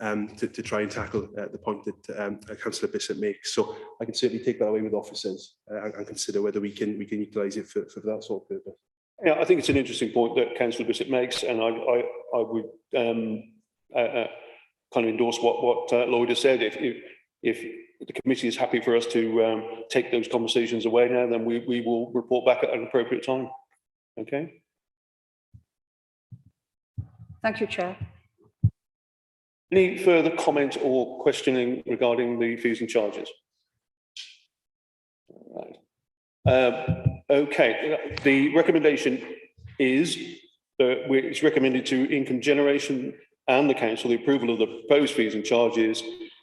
to try and tackle the point that Councillor Bissett makes. So I can certainly take that away with officers and consider whether we can utilise it for that sort of purpose.
Yeah, I think it's an interesting point that Councillor Bissett makes, and I would kind of endorse what Lloyd has said. If the committee is happy for us to take those conversations away now, then we will report back at an appropriate time. Okay.
Thank you, Chair.
Any further comment or questioning regarding the fees and charges? Right. Okay, the recommendation is that it's recommended to income generation and the council the approval of the proposed fees and charges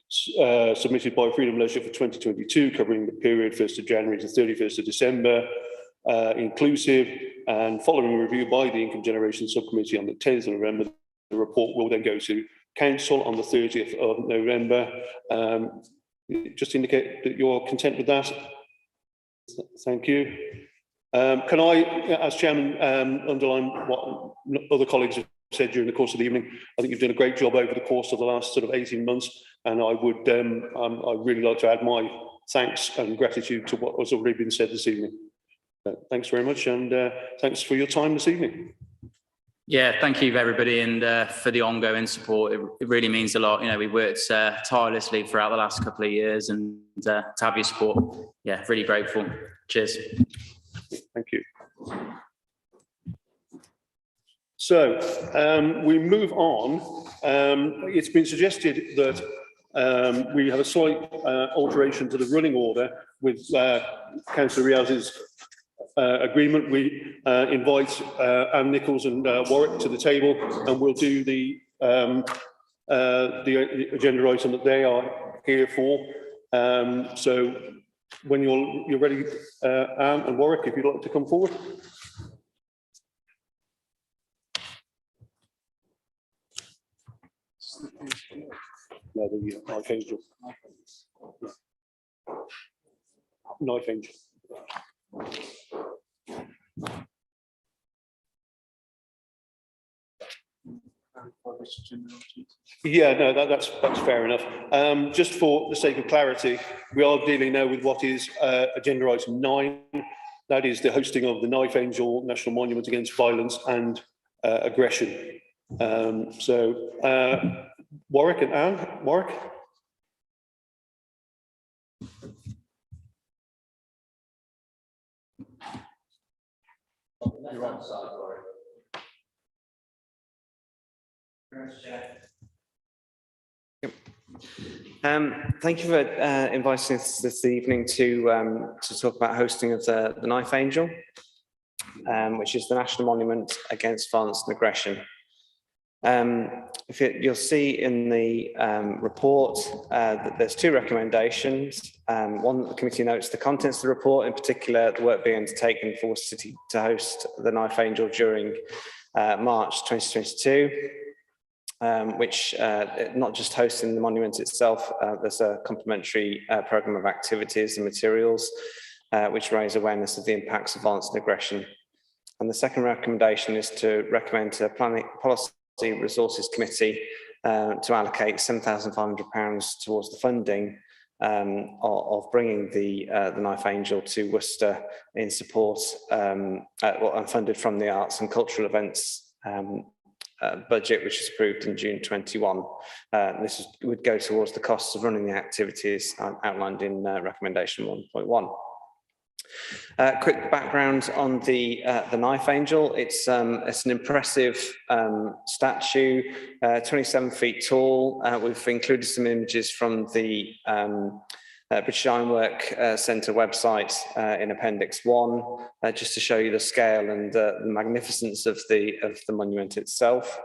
submitted by Freedom Leisure for 2022, covering the period 1st of January to 31st of December, inclusive, and following review by the Income Generation Subcommittee on the 10th of November. The report will then go to Council on the 30th of November. Just indicate that you're content with that. Thank you. Can I, as Chairman, underline what other colleagues have said during the course of the evening? I think you've done a great job over the course of the last sort of 18 months, and I would I'd really like to add my thanks and gratitude to what has already been said this evening. Thanks very much, and thanks for your time this evening.
Yeah, thank you everybody, and for the ongoing support. It really means a lot. You know, we worked tirelessly throughout the last couple of years, and to have your support, yeah, really grateful. Cheers.
Thank you. So we move on. It's been suggested that we have a slight alteration to the running order with Councillor Riaz's agreement. We invite Anne Nichols and Warwick to the table, and we'll do the agenda item that they are here for. So when you're ready, Anne and Warwick, if you'd like to come forward. No, the knife angel. Knife angel. Yeah, no, that's fair enough. Just for the sake of clarity, we are dealing now with what is agenda item 9. That is the hosting of the Knife Angel National Monument Against Violence and Aggression. Warwick and Anne. Warwick.
Thank you for inviting us this evening to talk about hosting of the Knife Angel, which is the National Monument Against Violence and Aggression. You'll see in the report that there's two recommendations. One, that the committee notes the contents of the report, in particular the work being undertaken for Worcester City to host the Knife Angel during March 2022, which not just hosting the monument itself, there's a complementary programme of activities and materials which raise awareness of the impacts of violence and aggression. And the second recommendation is to recommend to Planning Policy Resources Committee to allocate £7,500 towards the funding of bringing the Knife Angel to Worcester in support and funded from the Arts and Cultural Events budget, which is approved in June 21. This would go towards the costs of running the activities outlined in recommendation 1.1. Quick background on the Knife Angel. It's an impressive statue, 27 feet tall. We've included some images from the British Ironwork Centre website in Appendix 1, just to show you the scale and the magnificence of the monument itself.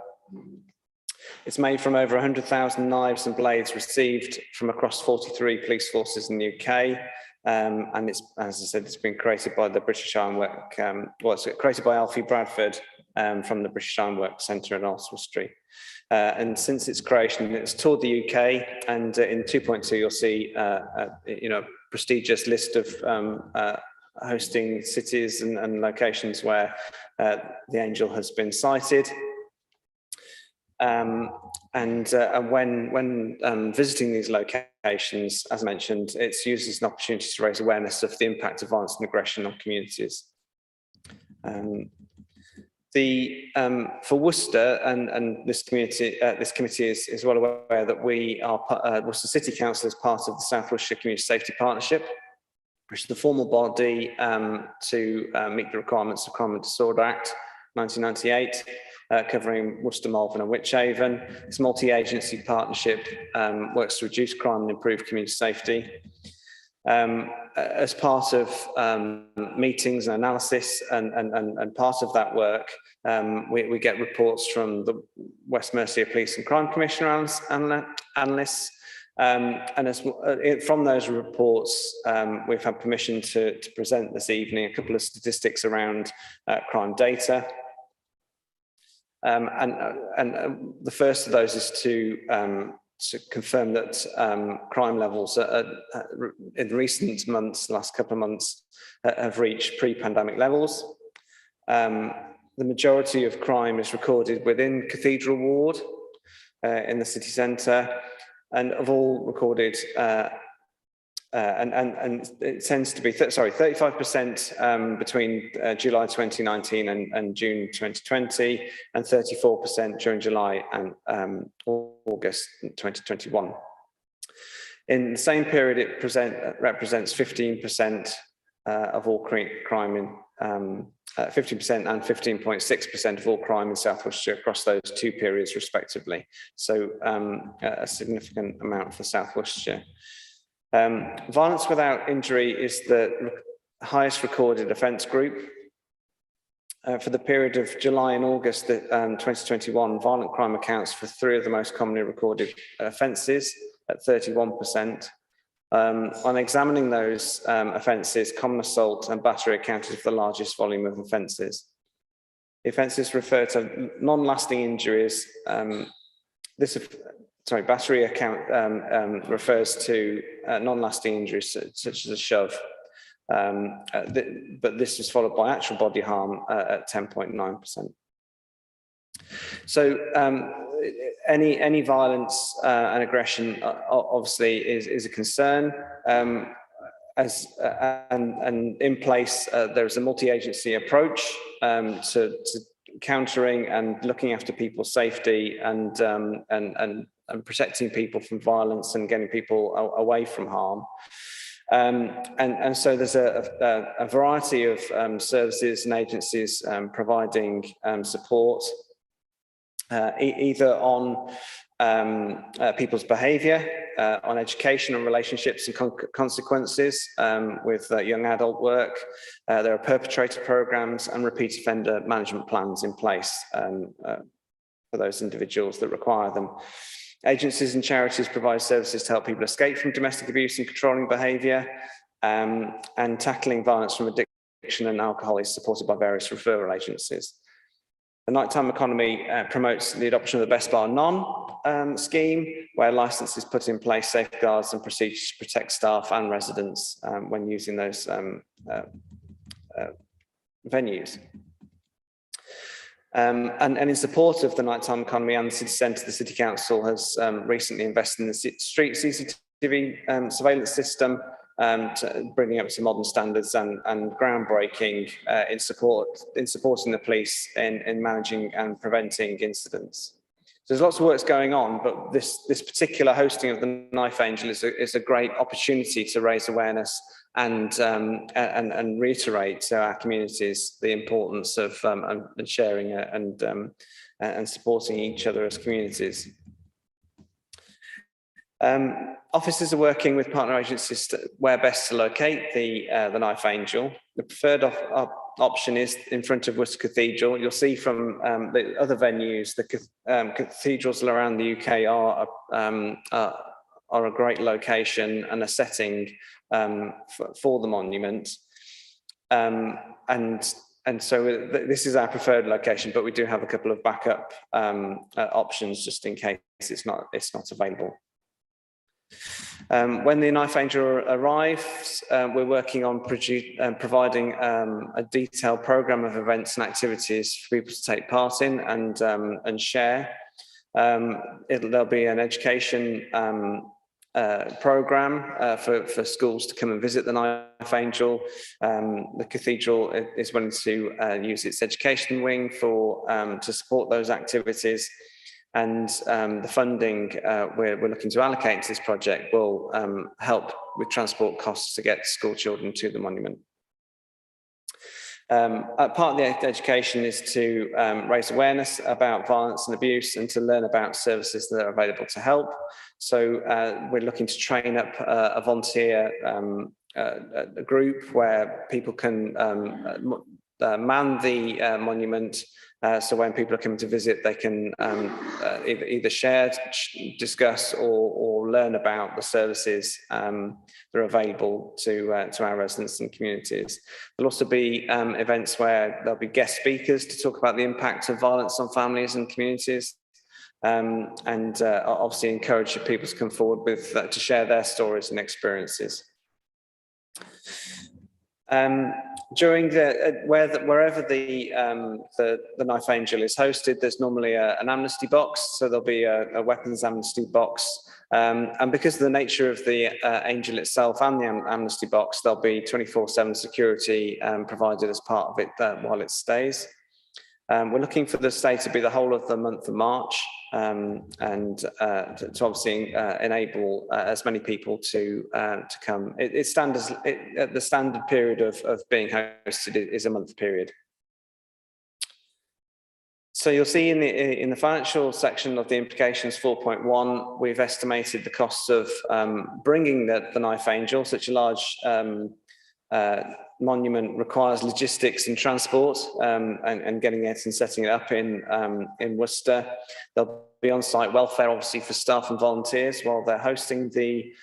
It's made from over 100,000 knives and blades received from across 43 police forces in the UK. And it's, as I said, it's been created by the British Ironwork, it's created by Alfie Bradford from the British Ironwork Centre in Oswestry. And since its creation, it's toured the UK, and in 2.2 you'll see a prestigious list of hosting cities and locations where the Angel has been sighted. And when visiting these locations, as mentioned, it's used as an opportunity to raise awareness of the impact of violence and aggression on communities. For Worcester and this committee is well aware that we are Worcester City Council is part of the South Worcestershire Community Safety Partnership, which is the formal body to meet the requirements of Crime and Disorder Act 1998. Covering Worcester, Malvern and Wychavon. This multi-agency partnership works to reduce crime and improve community safety. As part of meetings and analysis and part of that work, we get reports from the West Mercia Police and Crime Commissioner analysts. From those reports, we've had permission to present this evening a couple of statistics around crime data. And the first of those is to confirm that crime levels in recent months, the last couple of months, have reached pre-pandemic levels. The majority of crime is recorded within Cathedral Ward in the city centre, and of all recorded, and it tends to be 35% between July 2019 and June 2020, and 34% during July and August 2021. In the same period, it represents 15% of all crime in 15% and 15.6% of all crime in South Worcestershire across those two periods, respectively. So a significant amount for South Worcestershire. Violence without injury is the highest recorded offence group. For the period of July and August 2021, violent crime accounts for three of the most commonly recorded offences at 31%. On examining those offences, common assault and battery accounted for the largest volume of offences. The offences refer to non-lasting injuries. Battery account refers to non-lasting injuries such as a shove, but this was followed by actual body harm at 10.9%. So any violence and aggression obviously is a concern. And in place, there's a multi-agency approach to countering and looking after people's safety and protecting people from violence and getting people away from harm. And so there's a variety of services and agencies providing support, either on people's behaviour, on education and relationships and consequences with young adult work. There are perpetrator programmes and repeat offender management plans in place for those individuals that require them. Agencies and charities provide services to help people escape from domestic abuse and controlling behaviour, and tackling violence from addiction and alcohol is supported by various referral agencies. The nighttime economy promotes the adoption of the Best Bar None scheme, where licence is put in place, safeguards and procedures to protect staff and residents when using those venues. And in support of the nighttime economy and the city centre, the City Council has recently invested in the street CCTV surveillance system, bringing up to modern standards and groundbreaking in supporting the police in managing and preventing incidents. So there's lots of work going on, but this particular hosting of the Knife Angel is a great opportunity to raise awareness and reiterate to our communities the importance of and sharing and supporting each other as communities. Officers are working with partner agencies where best to locate the Knife Angel. The preferred option is in front of Worcester Cathedral. You'll see from the other venues, the cathedrals around the UK are a great location and a setting for the monument. And so this is our preferred location, but we do have a couple of backup options just in case it's not available. When the Knife Angel arrives, we're working on providing a detailed programme of events and activities for people to take part in and share. There'll be an education programme for schools to come and visit the Knife Angel. The cathedral is willing to use its education wing to support those activities. And the funding we're looking to allocate to this project will help with transport costs to get school children to the monument. Part of the education is to raise awareness about violence and abuse and to learn about services that are available to help. So we're looking to train up a volunteer a group where people can man the monument. So when people are coming to visit, they can either share, discuss, or learn about the services that are available to our residents and communities. There'll also be events where there'll be guest speakers to talk about the impact of violence on families and communities, and obviously encourage people to come forward with to share their stories and experiences. During wherever the Knife Angel is hosted, there's normally an amnesty box, so there'll be a weapons amnesty box, and because of the nature of the angel itself and the amnesty box, there'll be 24/7 security provided as part of it while it stays. We're looking for the stay to be the whole of the month of March, and to obviously enable as many people to come. The standard period of being hosted is a month period. So you'll see in the financial section of the implications 4.1, we've estimated the costs of bringing the Knife Angel. Such a large monument requires logistics and transport, and getting it and setting it up in Worcester. There'll be on-site welfare, obviously, for staff and volunteers while they're hosting the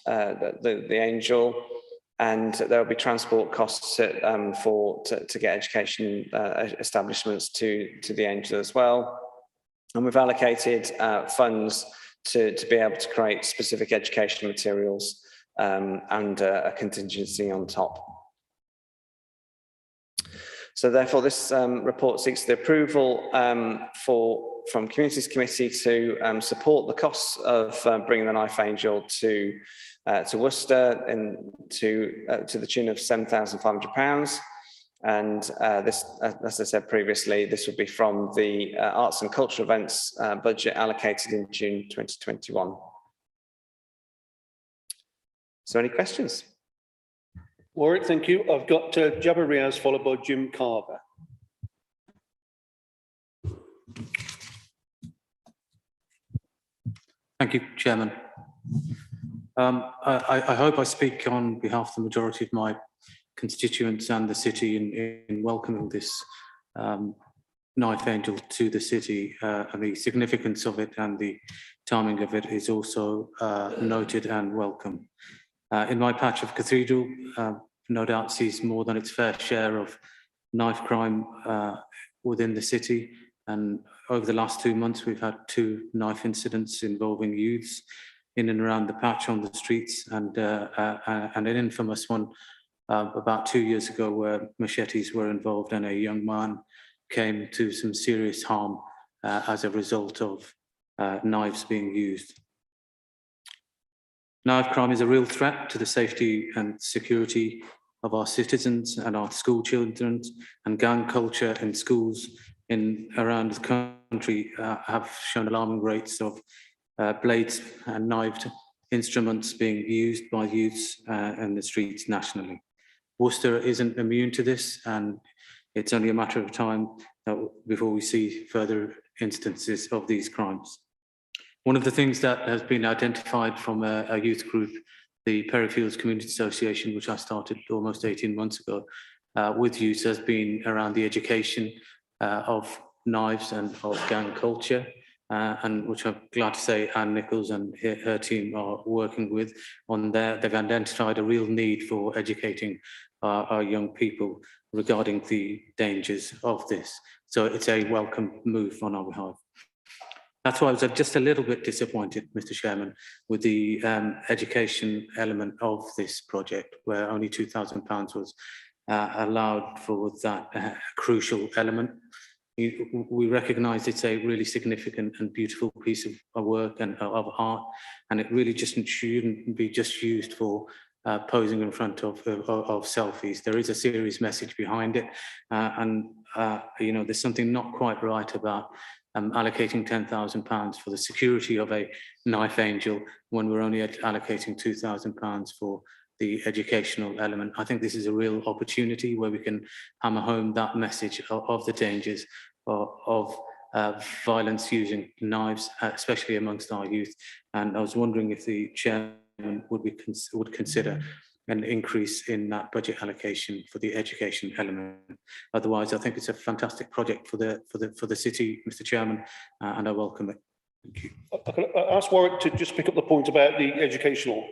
angel, and there'll be transport costs to get education establishments to the angel as well. And we've allocated funds to be able to create specific education materials and a contingency on top. So therefore, this report seeks the approval from Communities Committee to support the costs of bringing the Knife Angel to Worcester to the tune of £7,500. And this, as I said previously, this would be from the Arts and Cultural Events budget allocated in June 2021. So any questions?
Warwick, thank you. I've got Jabba Riaz followed by Jim Carver.
Thank you, Chairman. I hope I speak on behalf of the majority of my constituents and the city in welcoming this knife angel to the city, and the significance of it and the timing of it is also noted and welcome. In my patch of Cathedral, no doubt sees more than its fair share of knife crime within the city. And over the last 2 months, we've had 2 knife incidents involving youths in and around the patch on the streets, and an infamous one about 2 years ago where machetes were involved and a young man came to some serious harm as a result of knives being used. Knife crime is a real threat to the safety and security of our citizens and our school children, and gang culture in schools around the country have shown alarming rates of blades and knifed instruments being used by youths in the streets nationally. Worcester isn't immune to this, and it's only a matter of time before we see further instances of these crimes. One of the things that has been identified from a youth group, the Perryfields Community Association, which I started almost 18 months ago, with youth, has been around the education of knives and of gang culture, and which I'm glad to say Anne Nichols and her team are working with on there. They've identified a real need for educating our young people regarding the dangers of this. So it's a welcome move on our behalf. That's why I was just a little bit disappointed, Mr. Chairman, with the education element of this project, where only £2,000 was allowed for that crucial element. We recognise it's a really significant and beautiful piece of work and of art, and it really just shouldn't be just used for posing in front of selfies. There is a serious message behind it, and you know, there's something not quite right about allocating £10,000 for the security of a knife angel when we're only allocating £2,000 for the educational element. I think this is a real opportunity where we can hammer home that message of the dangers of violence using knives, especially amongst our youth. And I was wondering if the chairman would consider an increase in that budget allocation for the education element. Otherwise, I think it's a fantastic project for the city, Mr. Chairman, and I welcome it. Thank you.
I can ask Warwick to just pick up the point about the educational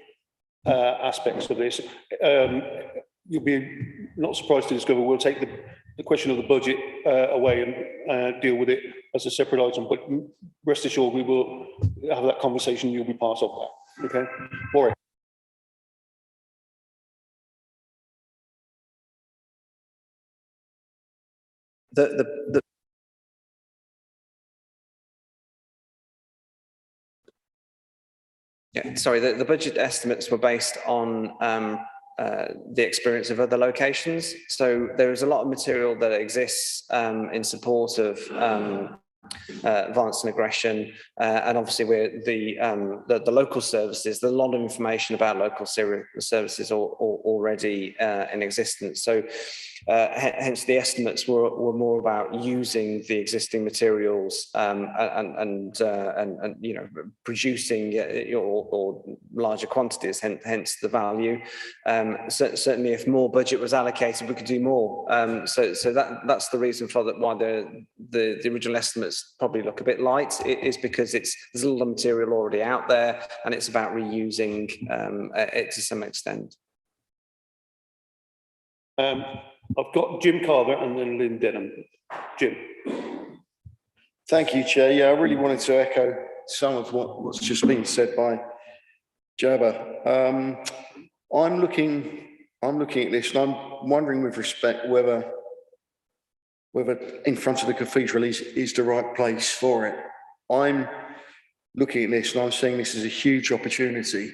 aspects of this. You'll be not surprised to discover we'll take the question of the budget away and deal with it as a separate item. But rest assured, we will have that conversation. You'll be part of that. Okay, Warwick.
The budget estimates were based on the experience of other locations. So there is a lot of material that exists in support of violence and aggression, and obviously we're the local services. There's a lot of information about local services already in existence. So hence the estimates were more about using the existing materials and you know, producing or larger quantities. Hence the value. Certainly, if more budget was allocated, we could do more. So that's the reason for that. Why the original estimates probably look a bit light. It is because there's a lot of material already out there, and it's about reusing it to some extent.
I've got Jim Carver and then Lynn Denham. Jim.
Thank you, Chair. Yeah, I really wanted to echo some of what's just been said by Jabba. I'm looking at this, and I'm wondering with respect whether in front of the cathedral is the right place for it. I'm looking at this and I'm seeing this as a huge opportunity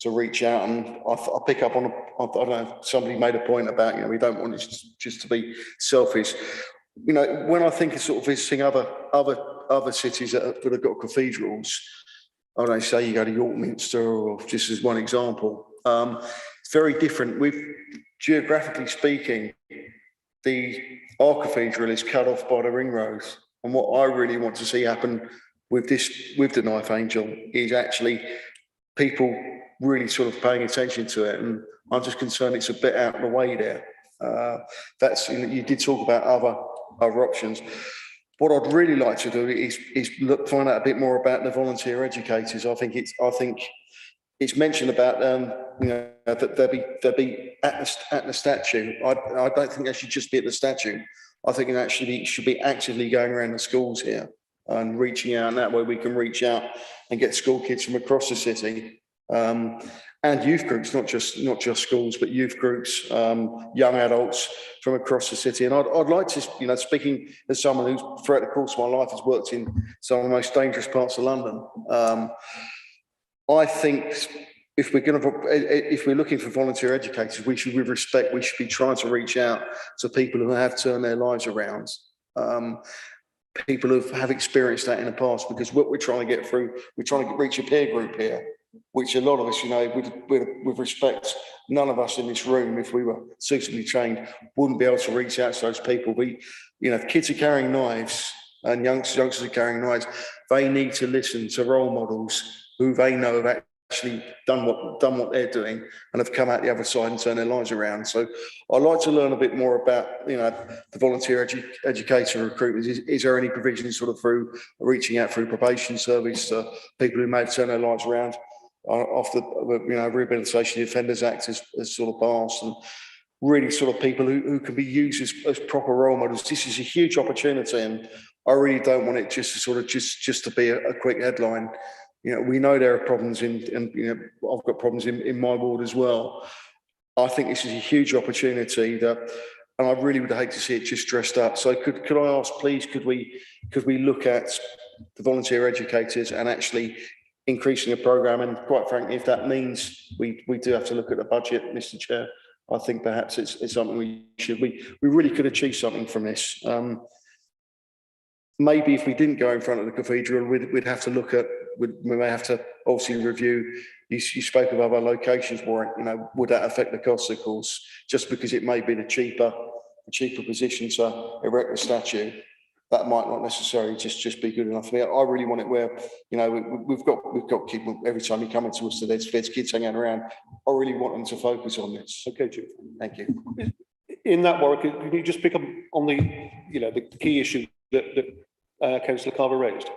to reach out, and I pick up on, I don't know, somebody made a point about, you know, we don't want it just to be selfish. You know, when I think of sort of visiting other cities that have got cathedrals, I don't say you go to York Minster, or just as one example, it's very different. Geographically speaking, our cathedral is cut off by the ring road, and what I really want to see happen with the Knife Angel is actually people really sort of paying attention to it, and I'm just concerned it's a bit out of the way there. You did talk about other options. what I'd really like to do is find out a bit more about the volunteer educators. I think it's mentioned about that they'll be at the statue. I don't think they should just be at the statue. I think it should be actively going around the schools here and reaching out, and that way we can reach out and get school kids from across the city, and youth groups, not just schools, but youth groups, young adults from across the city. And I'd like to, speaking as someone who's throughout the course of my life has worked in some of the most dangerous parts of London, I think if we're looking for volunteer educators, we should, with respect, we should be trying to reach out to people who have turned their lives around. People who have experienced that in the past, because what we're trying to get through, we're trying to reach a peer group here, which a lot of us, with respect, none of us in this room, if we were suitably trained, wouldn't be able to reach out to those people. If kids are carrying knives and youngsters are carrying knives, they need to listen to role models who they know have actually done what they're doing and have come out the other side and turned their lives around. So I'd like to learn a bit more about the volunteer educator recruitment. Is there any provision sort of through reaching out through probation service to people who may have turned their lives around after Rehabilitation of the Offenders Act has sort of passed, and really sort of people who can be used as proper role models. This is a huge opportunity, and I really don't want it just to sort of just to be a quick headline. We know there are problems and I've got problems in my ward as well. I think this is a huge opportunity and I really would hate to see it just dressed up. So could I ask, please, could we look at the volunteer educators and actually increasing the programme? And quite frankly, if that means we do have to look at the budget, Mr. Chair, I think perhaps it's something we really could achieve something from this. Maybe if we didn't go in front of the cathedral, we'd have to look at, we may have to obviously review, you spoke of other locations, Warren, would that affect the cost, of course, just because it may be a cheaper position to erect a statue, that might not necessarily just be good enough for me. I really want it where, we've got kids, every time you come into us, there's kids hanging around. I really want them to focus on this. Okay, Chief. Thank you.
In that, Warwick, can you just pick up on the key issue that Councillor Carver raised?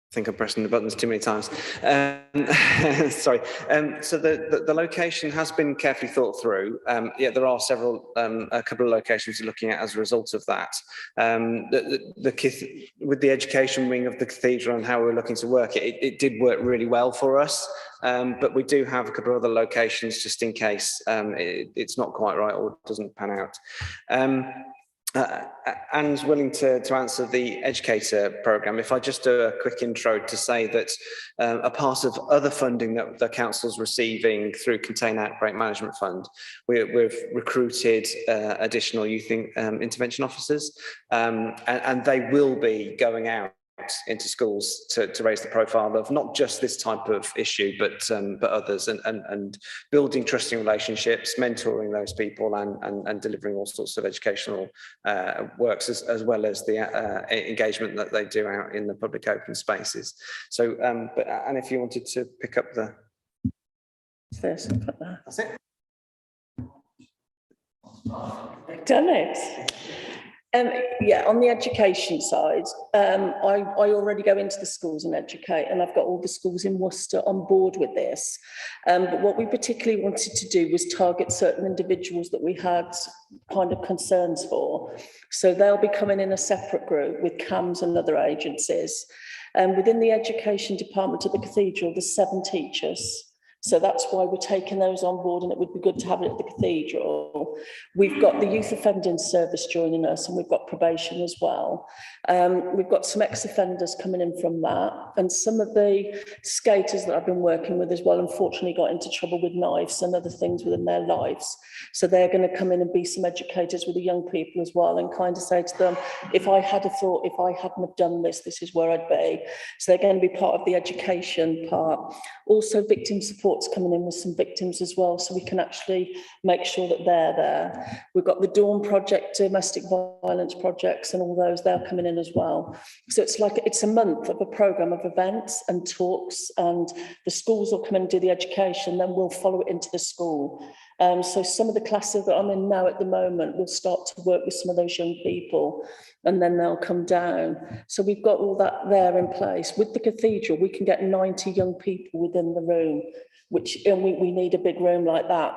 I think I'm pressing the buttons too many times. Sorry. So the location has been carefully thought through. Yeah, there are a couple of locations we're looking at as a result of that. With the education wing of the cathedral and how we're looking to work it did work really well for us. But we do have a couple of other locations just in case it's not quite right or doesn't pan out. Anne's willing to answer the educator programme. If I just do a quick intro to say that a part of other funding that the council's receiving through Contained Outbreak Management Fund, we've recruited additional youth intervention officers, and they will be going out into schools to raise the profile of not just this type of issue, but others, and building trusting relationships, mentoring those people, and delivering all sorts of educational works as well as the engagement that they do out in the public open spaces. So, and if you wanted to pick up the
first,
that's it.
I've done it. Yeah, on the education side, I already go into the schools and educate, and I've got all the schools in Worcester on board with this. But what we particularly wanted to do was target certain individuals that we had kind of concerns for. So they'll be coming in a separate group with CAMS and other agencies. Within the education department of the cathedral, there's 7 teachers. So that's why we're taking those on board, and it would be good to have it at the cathedral. We've got the youth offending service joining us, and we've got probation as well. We've got some ex-offenders coming in from that, and some of the skaters that I've been working with as well, unfortunately got into trouble with knives and other things within their lives. So they're going to come in and be some educators with the young people as well, and kind of say to them, if I had a thought, if I hadn't have done this, this is where I'd be. So they're going to be part of the education part. Also victim support reports coming in with some victims as well, so we can actually make sure that they're there. We've got the Dawn project, domestic violence projects, and all those, they're coming in as well. So it's a month of a programme of events and talks, and the schools will come in and do the education, then we'll follow it into the school. So some of the classes that I'm in now at the moment will start to work with some of those young people, and then they'll come down. So we've got all that there in place. With the cathedral, we can get 90 young people within the room, and we need a big room like that.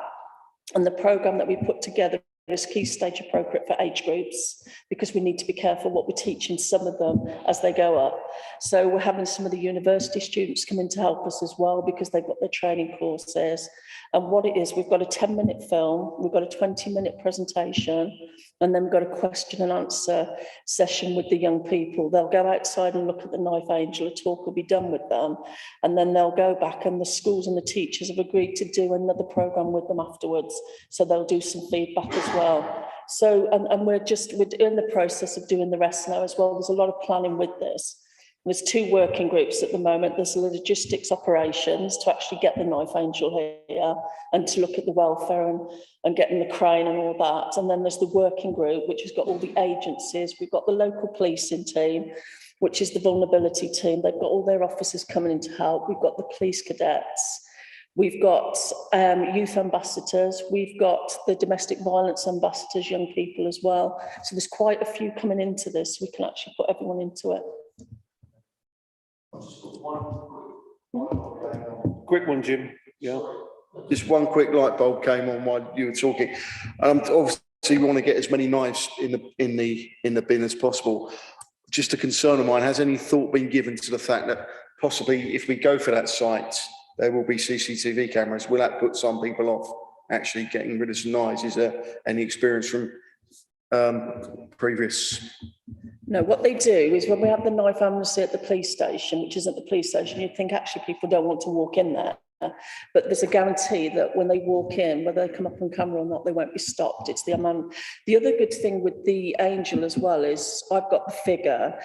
And the programme that we put together is key stage appropriate for age groups, because we need to be careful what we're teaching some of them as they go up. So we're having some of the university students come in to help us as well, because they've got their training courses. And what it is, we've got a 10-minute film, we've got a 20-minute presentation, and then we've got a question and answer session with the young people. They'll go outside and look at the Knife Angel, a talk will be done with them, and then they'll go back, and the schools and the teachers have agreed to do another programme with them afterwards. So they'll do some feedback as well. So, and we're in the process of doing the rest now as well. There's a lot of planning with this. There's 2 working groups at the moment. There's the logistics operations to actually get the Knife Angel here and to look at the welfare and getting the crane and all that. And then there's the working group, which has got all the agencies. We've got the local policing team, which is the vulnerability team. They've got all their officers coming in to help. We've got the police cadets. We've got youth ambassadors. We've got the domestic violence ambassadors, young people as well. So there's quite a few coming into this. We can actually put everyone into it.
Quick one, Jim. Yeah.
Just one quick light bulb came on while you were talking. Obviously, we want to get as many knives in the bin as possible. Just a concern of mine: has any thought been given to the fact that possibly, if we go for that site, there will be CCTV cameras? Will that put some people off actually getting rid of some knives? Is there any experience from previous?
No, what they do is when we have the knife amnesty at the police station, which isn't the police station, you'd think actually people don't want to walk in there. But there's a guarantee that when they walk in, whether they come up on camera or not, they won't be stopped. It's the amount. The other good thing with the Angel as well is I've got the figure.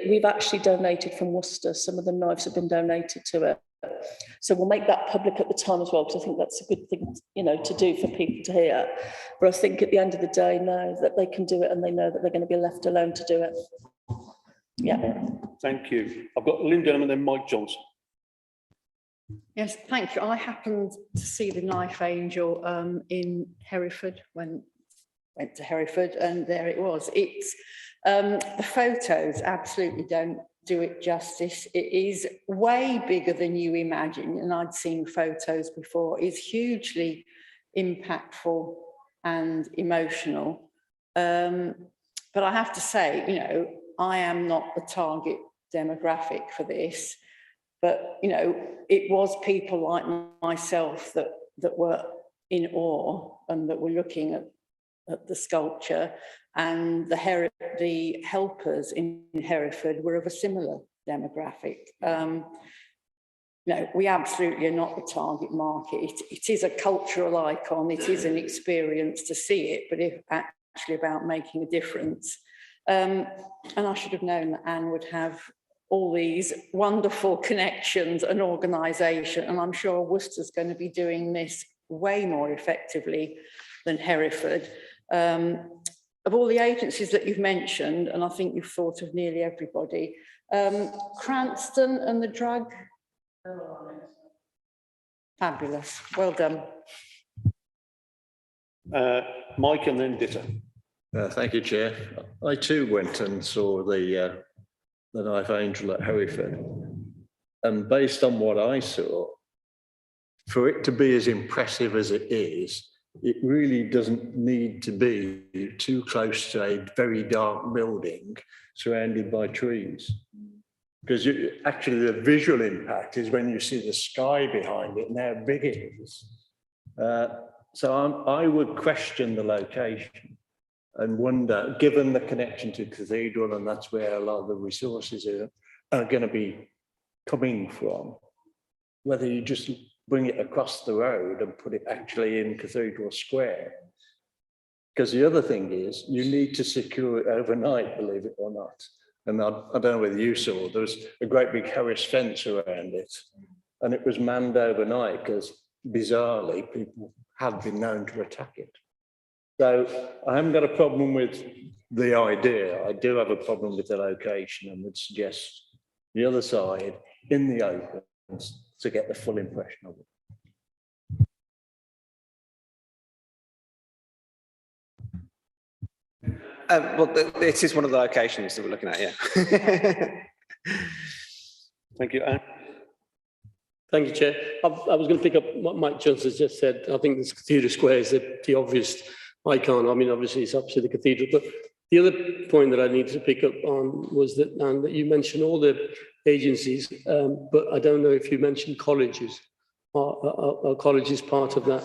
We've actually donated from Worcester. Some of the knives have been donated to it. So we'll make that public at the time as well, because I think that's a good thing, to do for people to hear. But I think at the end of the day, know that they can do it, and they know that they're going to be left alone to do it. Yeah.
Thank you. I've got Lynn Dunham and then Mike Johnson.
Yes, thank you. I happened to see the Knife Angel in Hereford when I went to Hereford, and there it was. It's the photos absolutely don't do it justice. It is way bigger than you imagine, and I'd seen photos before. It's hugely impactful and emotional. But I have to say, I am not the target demographic for this, but it was people like myself that were in awe and that were looking at the sculpture, and the helpers in Hereford were of a similar demographic. No, we absolutely are not the target market. It is a cultural icon. It is an experience to see it, but it's actually about making a difference. And I should have known that Anne would have all these wonderful connections and organisation, and I'm sure Worcester's going to be doing this way more effectively than Hereford. Of all the agencies that you've mentioned, and I think you've thought of nearly everybody, Cranston and the drug. Fabulous. Well done.
Mike and then Ditta.
Thank you, Chair. I too went and saw the Knife Angel at Hereford. And based on what I saw, for it to be as impressive as it is, it really doesn't need to be too close to a very dark building surrounded by trees. Because actually the visual impact is when you see the sky behind it and how big it is. So I would question the location and wonder, given the connection to Cathedral, and that's where a lot of the resources are going to be coming from, whether you just bring it across the road and put it actually in Cathedral Square. Because the other thing is, you need to secure it overnight, believe it or not. And I don't know whether you saw, there was a great big Harris fence around it. and it was manned overnight because bizarrely people had been known to attack it. So I haven't got a problem with the idea. I do have a problem with the location and would suggest the other side in the open to get the full impression of it.
Well, it is one of the locations that we're looking at, yeah.
Thank you, Anne.
Thank you, Chair. I was going to pick up what Mike Johnson's just said. I think this Cathedral Square is the obvious icon. I mean, obviously it's up to the cathedral, but the other point that I needed to pick up on was that, Anne, that you mentioned all the agencies, but I don't know if you mentioned colleges. Are colleges part of that?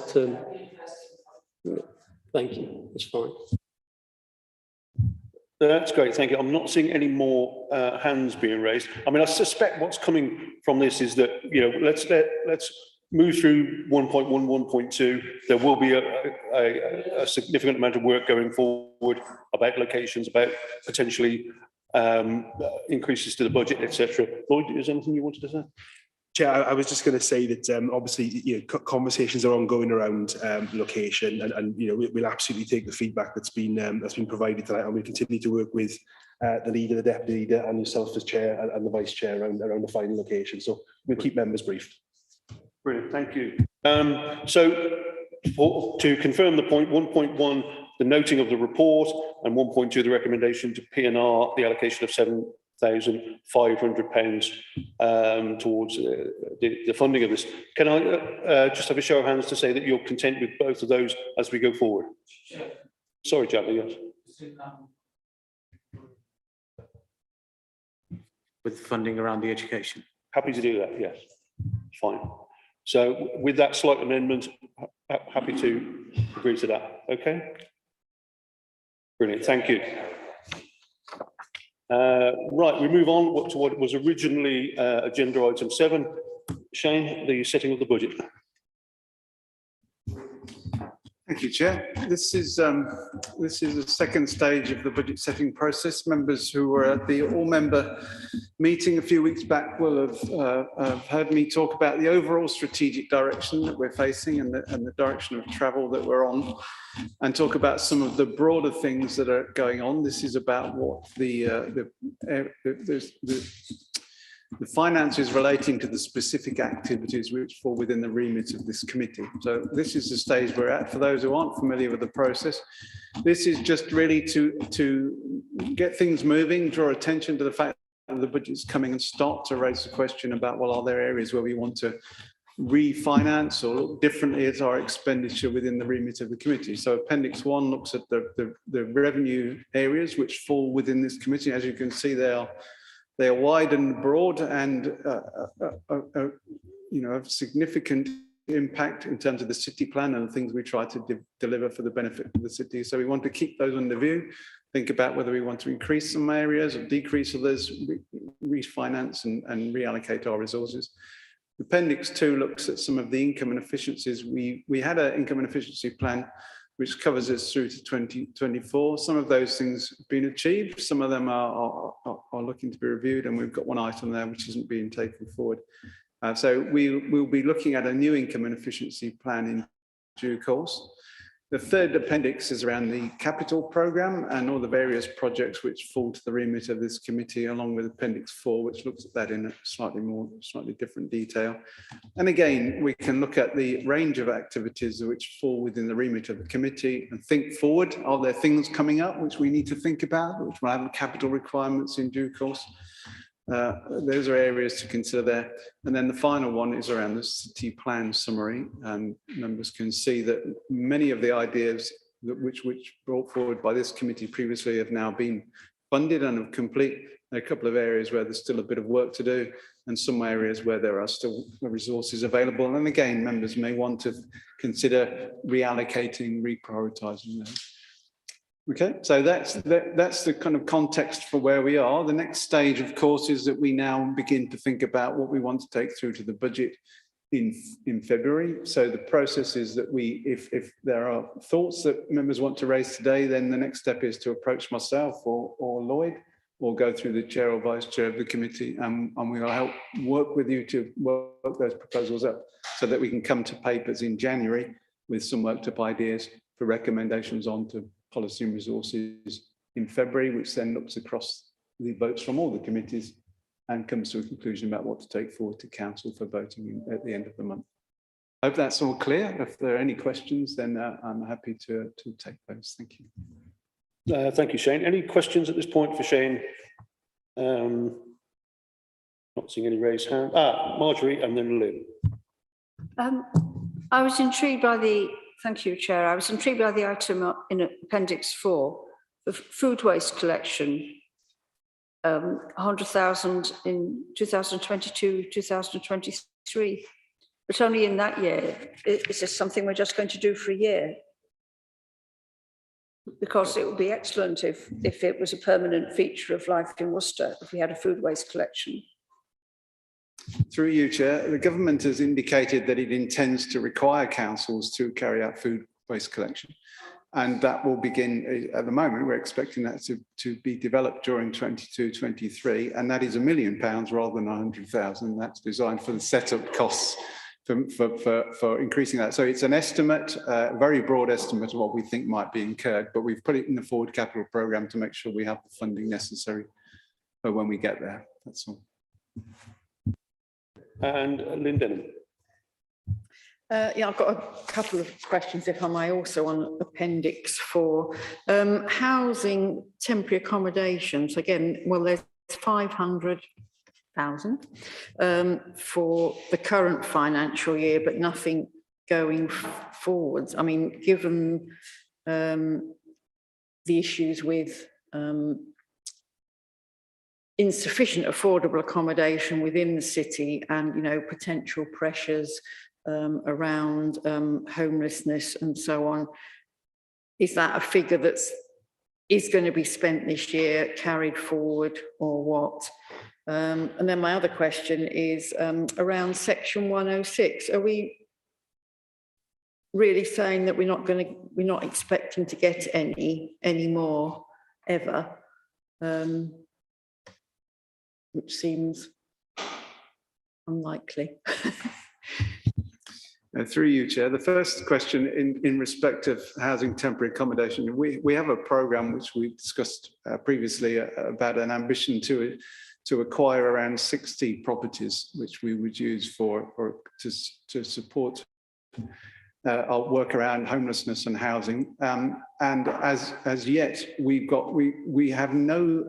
Thank you. That's fine.
That's great, thank you. I'm not seeing any more hands being raised. I mean, I suspect what's coming from this is that, you know, let's move through 1.1, 1.2. There will be a significant amount of work going forward about locations, about potentially increases to the budget, etc. Lloyd, is there anything you wanted to say?
Chair, I was just going to say that obviously, you know, conversations are ongoing around location, and you know, we'll absolutely take the feedback that's been provided tonight, and we'll continue to work with the leader, the deputy leader, and yourself as chair and the vice chair around the final location. So we'll keep members briefed.
Brilliant, thank you. So to confirm the point, 1.1, the noting of the report, and 1.2, the recommendation to P&R, the allocation of £7,500 towards the funding of this. Can I just have a show of hands to say that you're content with both of those as we go forward? Sure. Sorry, Jabba, yes.
With funding around the education.
Happy to do that, yes. Fine. So with that slight amendment, happy to agree to that. Okay? Brilliant, thank you. Right, we move on to what was originally agenda item 7. Shane, the setting of the budget.
Thank you, Chair. This is the second stage of the budget setting process. Members who were at the all-member meeting a few weeks back will have heard me talk about the overall strategic direction that we're facing and the direction of travel that we're on, and talk about some of the broader things that are going on. This is about what the finances relating to the specific activities which fall within the remit of this committee. So this is the stage we're at. For those who aren't familiar with the process, this is just really to get things moving, draw attention to the fact that the budget's coming, and start to raise the question about, well, are there areas where we want to refinance or look differently at our expenditure within the remit of the committee. So Appendix 1 looks at the revenue areas which fall within this committee. As you can see, they are wide and broad, and you know, have significant impact in terms of the city plan and the things we try to deliver for the benefit of the city. So we want to keep those under view, think about whether we want to increase some areas or decrease others, refinance and reallocate our resources. Appendix 2 looks at some of the income and efficiencies. We had an income and efficiency plan which covers us through to 2024. Some of those things have been achieved, some of them are looking to be reviewed, and we've got one item there which isn't being taken forward. So we'll be looking at a new income and efficiency plan in due course. The third appendix is around the capital programme and all the various projects which fall to the remit of this committee, along with Appendix 4, which looks at that in a slightly different detail. And again, we can look at the range of activities which fall within the remit of the committee and think forward. Are there things coming up which we need to think about, which will have capital requirements in due course? Those are areas to consider there. And then the final one is around the city plan summary. And members can see that many of the ideas which brought forward by this committee previously have now been funded and have complete. There are a couple of areas where there's still a bit of work to do, and some areas where there are still resources available. And again, members may want to consider reallocating, reprioritising those. Okay, so that's the kind of context for where we are. The next stage, of course, is that we now begin to think about what we want to take through to the budget in February. So the process is that if there are thoughts that members want to raise today, then the next step is to approach myself or Lloyd or go through the chair or vice chair of the committee, and we will help work with you to work those proposals up so that we can come to papers in January with some worked up ideas for recommendations onto policy and resources in February, which then looks across the votes from all the committees and comes to a conclusion about what to take forward to council for voting at the end of the month. I hope that's all clear. If there are any questions, then I'm happy to take those. Thank you.
Thank you, Shane. Any questions at this point for Shane? Not seeing any raised hand. Marjorie and then Lynn.
I was intrigued by thank you, Chair. I was intrigued by the item in Appendix 4, the food waste collection, 100,000 in 2022, 2023, but only in that year. Is this something we're just going to do for a year? Because it would be excellent if it was a permanent feature of life in Worcester, if we had a food waste collection.
Through you, Chair, the government has indicated that it intends to require councils to carry out food waste collection. And that will begin, at the moment, we're expecting that to be developed during 22-23, and that is £1 million rather than 100,000. That's designed for the setup costs for increasing that. So it's an estimate, a very broad estimate of what we think might be incurred, but we've put it in the forward capital programme to make sure we have the funding necessary for when we get there. That's all.
And Lynn Denham.
Yeah, I've got a couple of questions, if I may, also on Appendix 4. Housing temporary accommodations, again, well, there's 500,000 for the current financial year, but nothing going forwards. I mean, given the issues with insufficient affordable accommodation within the city and, you know, potential pressures around homelessness and so on, is that a figure that's going to be spent this year, carried forward, or what? And then my other question is around Section 106. Are we really saying that we're not expecting to get any more ever? Which seems unlikely.
Through you, Chair. The first question in respect of housing temporary accommodation, we have a programme which we discussed previously about an ambition to acquire around 60 properties, which we would use to support our work around homelessness and housing. And as yet, we have no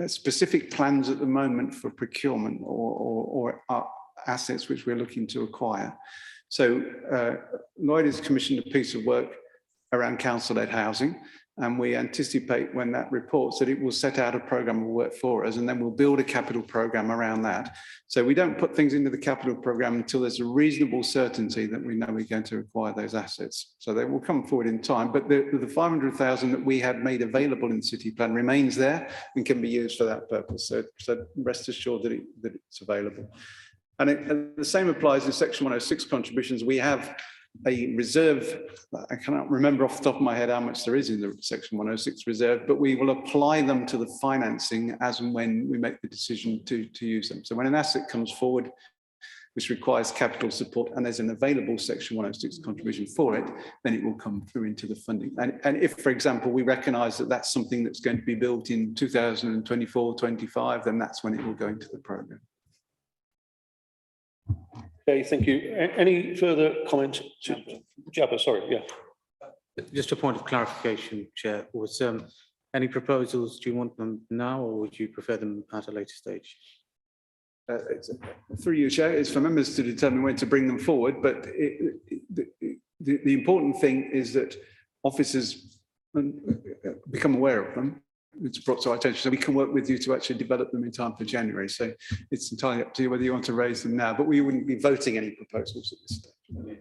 specific plans at the moment for procurement or assets which we're looking to acquire. So Lloyd has commissioned a piece of work around council-led housing, and we anticipate when that reports that it will set out a programme of work for us, and then we'll build a capital programme around that. So we don't put things into the capital programme until there's a reasonable certainty that we know we're going to acquire those assets. So they will come forward in time, but the 500,000 that we had made available in the city plan remains there and can be used for that purpose. So rest assured that it's available. And the same applies in Section 106 contributions. We have a reserve. I cannot remember off the top of my head how much there is in the Section 106 reserve, but we will apply them to the financing as and when we make the decision to use them. So when an asset comes forward which requires capital support and there's an available Section 106 contribution for it, then it will come through into the funding. And if, for example, we recognise that that's something that's going to be built in 2024-25, then that's when it will go into the programme.
Okay, thank you. Any further comments? Jabba, sorry, yeah.
Just a point of clarification, Chair. Was any proposals, do you want them now or would you prefer them at a later stage?
Through you, Chair, it's for members to determine when to bring them forward, but the important thing is that officers become aware of them. It's brought to our attention, so we can work with you to actually develop them in time for January. So it's entirely up to you whether you want to raise them now, but we wouldn't be voting any proposals at this stage.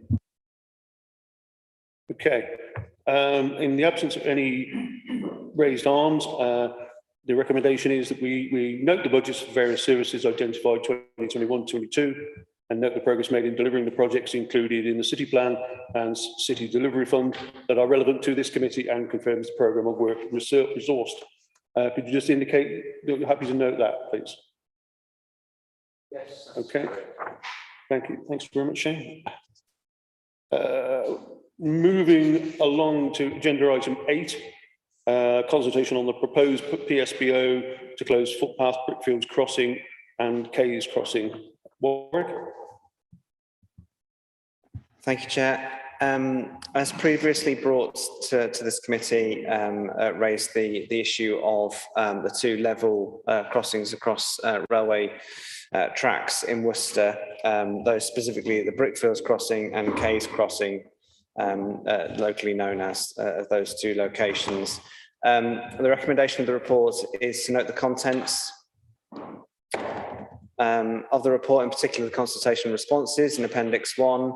Okay. In the absence of any raised arms, the recommendation is that we note the budgets for various services identified 2021-22 and note the progress made in delivering the projects included in the city plan and city delivery fund that are relevant to this committee and confirms the programme of work resourced Could you just indicate that you're happy to note that, please?
Yes.
Okay. Thank you. Thanks very much, Shane. Moving along to agenda item 8, consultation on the proposed PSBO to close footpath Brickfields Crossing and Kays Crossing. Warwick?
Thank you, Chair. As previously brought to this committee, raised the issue of the 2 level crossings across railway tracks in Worcester, those specifically the Brickfields Crossing and Kays Crossing, locally known as those 2 locations. The recommendation of the report is to note the contents of the report, in particular the consultation responses in Appendix 1,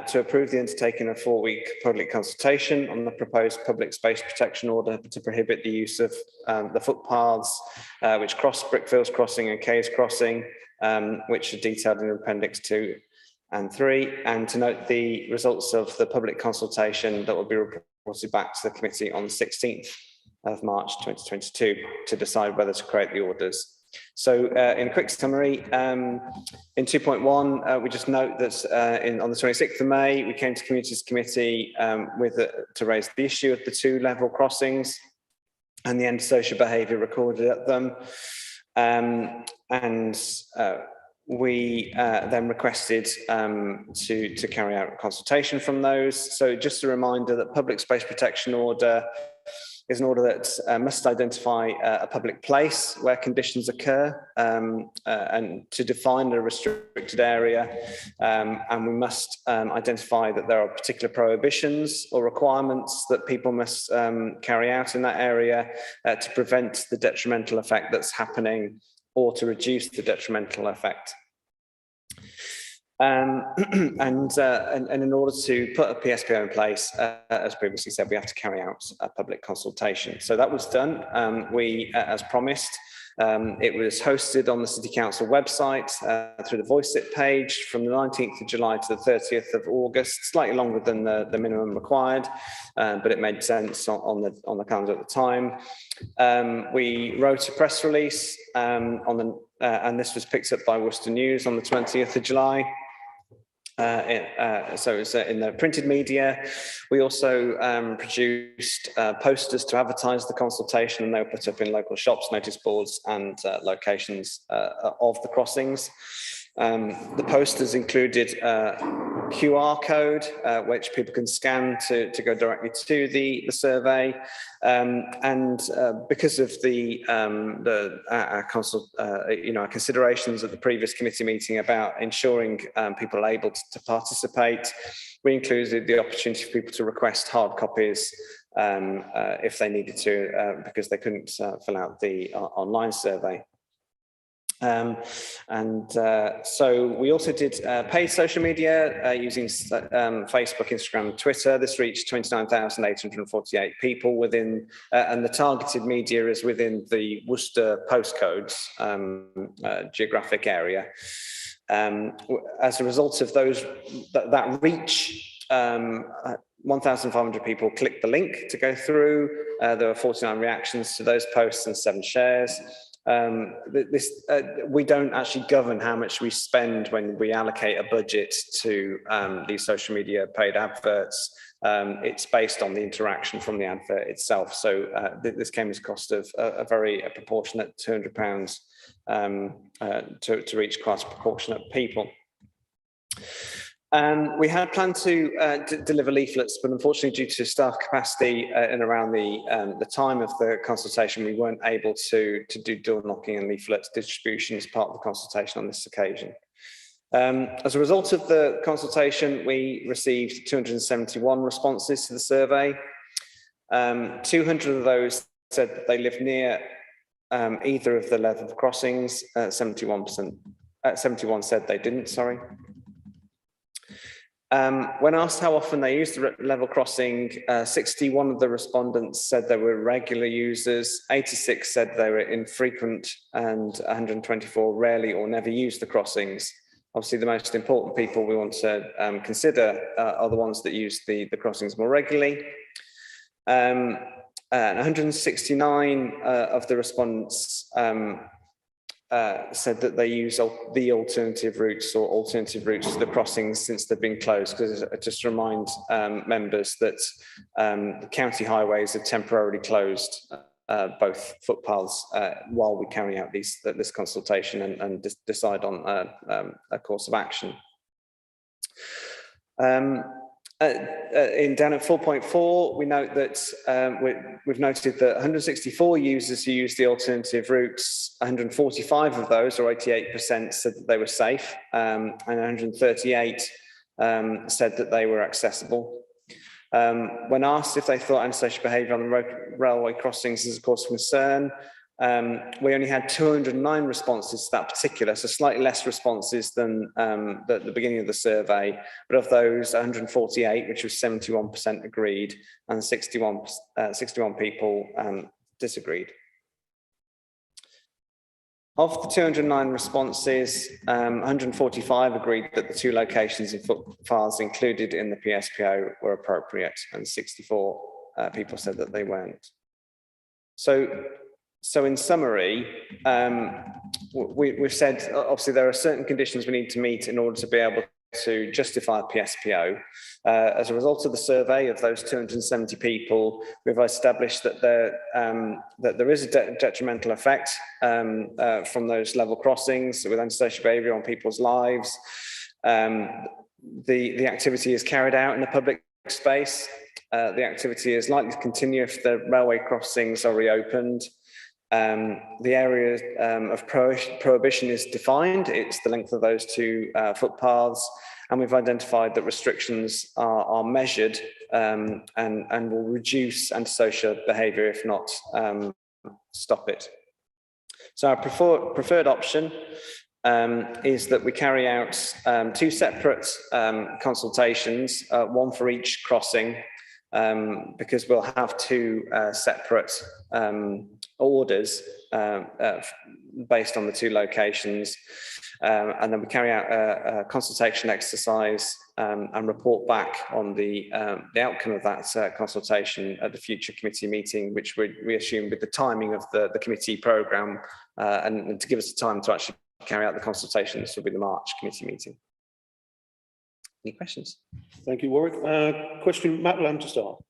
to approve the undertaking of a 4-week public consultation on the proposed public space protection order to prohibit the use of the footpaths which cross Brickfields Crossing and Kays Crossing, which are detailed in Appendix 2 and 3, and to note the results of the public consultation that will be reported back to the committee on the 16th of March 2022 to decide whether to create the orders. So in a quick summary, in 2.1, we just note that on the 26th of May, we came to Communities Committee to raise the issue of the 2 level crossings and the antisocial behaviour recorded at them. We then requested to carry out a consultation from those. So just a reminder that public space protection order is an order that must identify a public place where conditions occur and to define a restricted area. And we must identify that there are particular prohibitions or requirements that people must carry out in that area to prevent the detrimental effect that's happening or to reduce the detrimental effect. And in order to put a PSPO in place, as previously said, we have to carry out a public consultation. So that was done. As promised, it was hosted on the City Council website through the Voice It page from the 19th of July to the 30th of August, slightly longer than the minimum required, but it made sense on the calendar at the time. We wrote a press release and this was picked up by Worcester News on the 20th of July. So it's in the printed media. We also produced posters to advertise the consultation, and they were put up in local shops, notice boards and locations of the crossings. The posters included QR code, which people can scan to go directly to the survey. Because of our considerations at the previous committee meeting about ensuring people are able to participate, we included the opportunity for people to request hard copies if they needed to, because they couldn't fill out the online survey. So we also did paid social media using Facebook, Instagram, and Twitter. This reached 29,848 people within, and the targeted media is within the Worcester postcodes geographic area. As a result of that reach, 1,500 people clicked the link to go through. There were 49 reactions to those posts and 7 shares. We don't actually govern how much we spend when we allocate a budget to these social media paid adverts. It's based on the interaction from the advert itself. So this came as a cost of a very proportionate £200 to reach quite a proportionate people. We had planned to deliver leaflets, but unfortunately, due to staff capacity and around the time of the consultation, we weren't able to do door knocking and leaflet distribution as part of the consultation on this occasion. As a result of the consultation, we received 271 responses to the survey. 200 of those said that they live near either of the level crossings. 71 said they didn't, sorry. When asked how often they use the level crossing, 61 of the respondents said they were regular users, 86 said they were infrequent, and 124 rarely or never use the crossings. Obviously, the most important people we want to consider are the ones that use the crossings more regularly. And 169 of the respondents said that they use the alternative routes or alternative routes to the crossings since they've been closed. Because just to remind members that the county highways have temporarily closed both footpaths while we carry out this consultation and decide on a course of action. Down at 4.4, we note that we've noted that 164 users who used the alternative routes, 145 of those, or 88%, said that they were safe, and 138 said that they were accessible. When asked if they thought antisocial behaviour on the railway crossings is a cause of concern, we only had 209 responses to that particular, so slightly less responses than the beginning of the survey. But of those, 148, which was 71%, agreed, and 61 people disagreed. Of the 209 responses, 145 agreed that the two locations and footpaths included in the PSPO were appropriate, and 64 people said that they weren't. So in summary, we've said, obviously, there are certain conditions we need to meet in order to be able to justify a PSPO. As a result of the survey of those 270 people, we've established that there is a detrimental effect from those level crossings with antisocial behaviour on people's lives. The activity is carried out in the public space. The activity is likely to continue if the railway crossings are reopened. The area of prohibition is defined. It's the length of those two footpaths, and we've identified that restrictions are measured and will reduce antisocial behaviour, if not stop it. So our preferred option is that we carry out two separate consultations, one for each crossing, because we'll have two separate orders based on the two locations, and then we carry out a consultation exercise and report back on the outcome of that consultation at the future committee meeting, which we assume with the timing of the committee programme and to give us the time to actually carry out the consultation. This will be the March committee meeting. Any questions?
Thank you, Warwick. Question, Matt Lamb to start.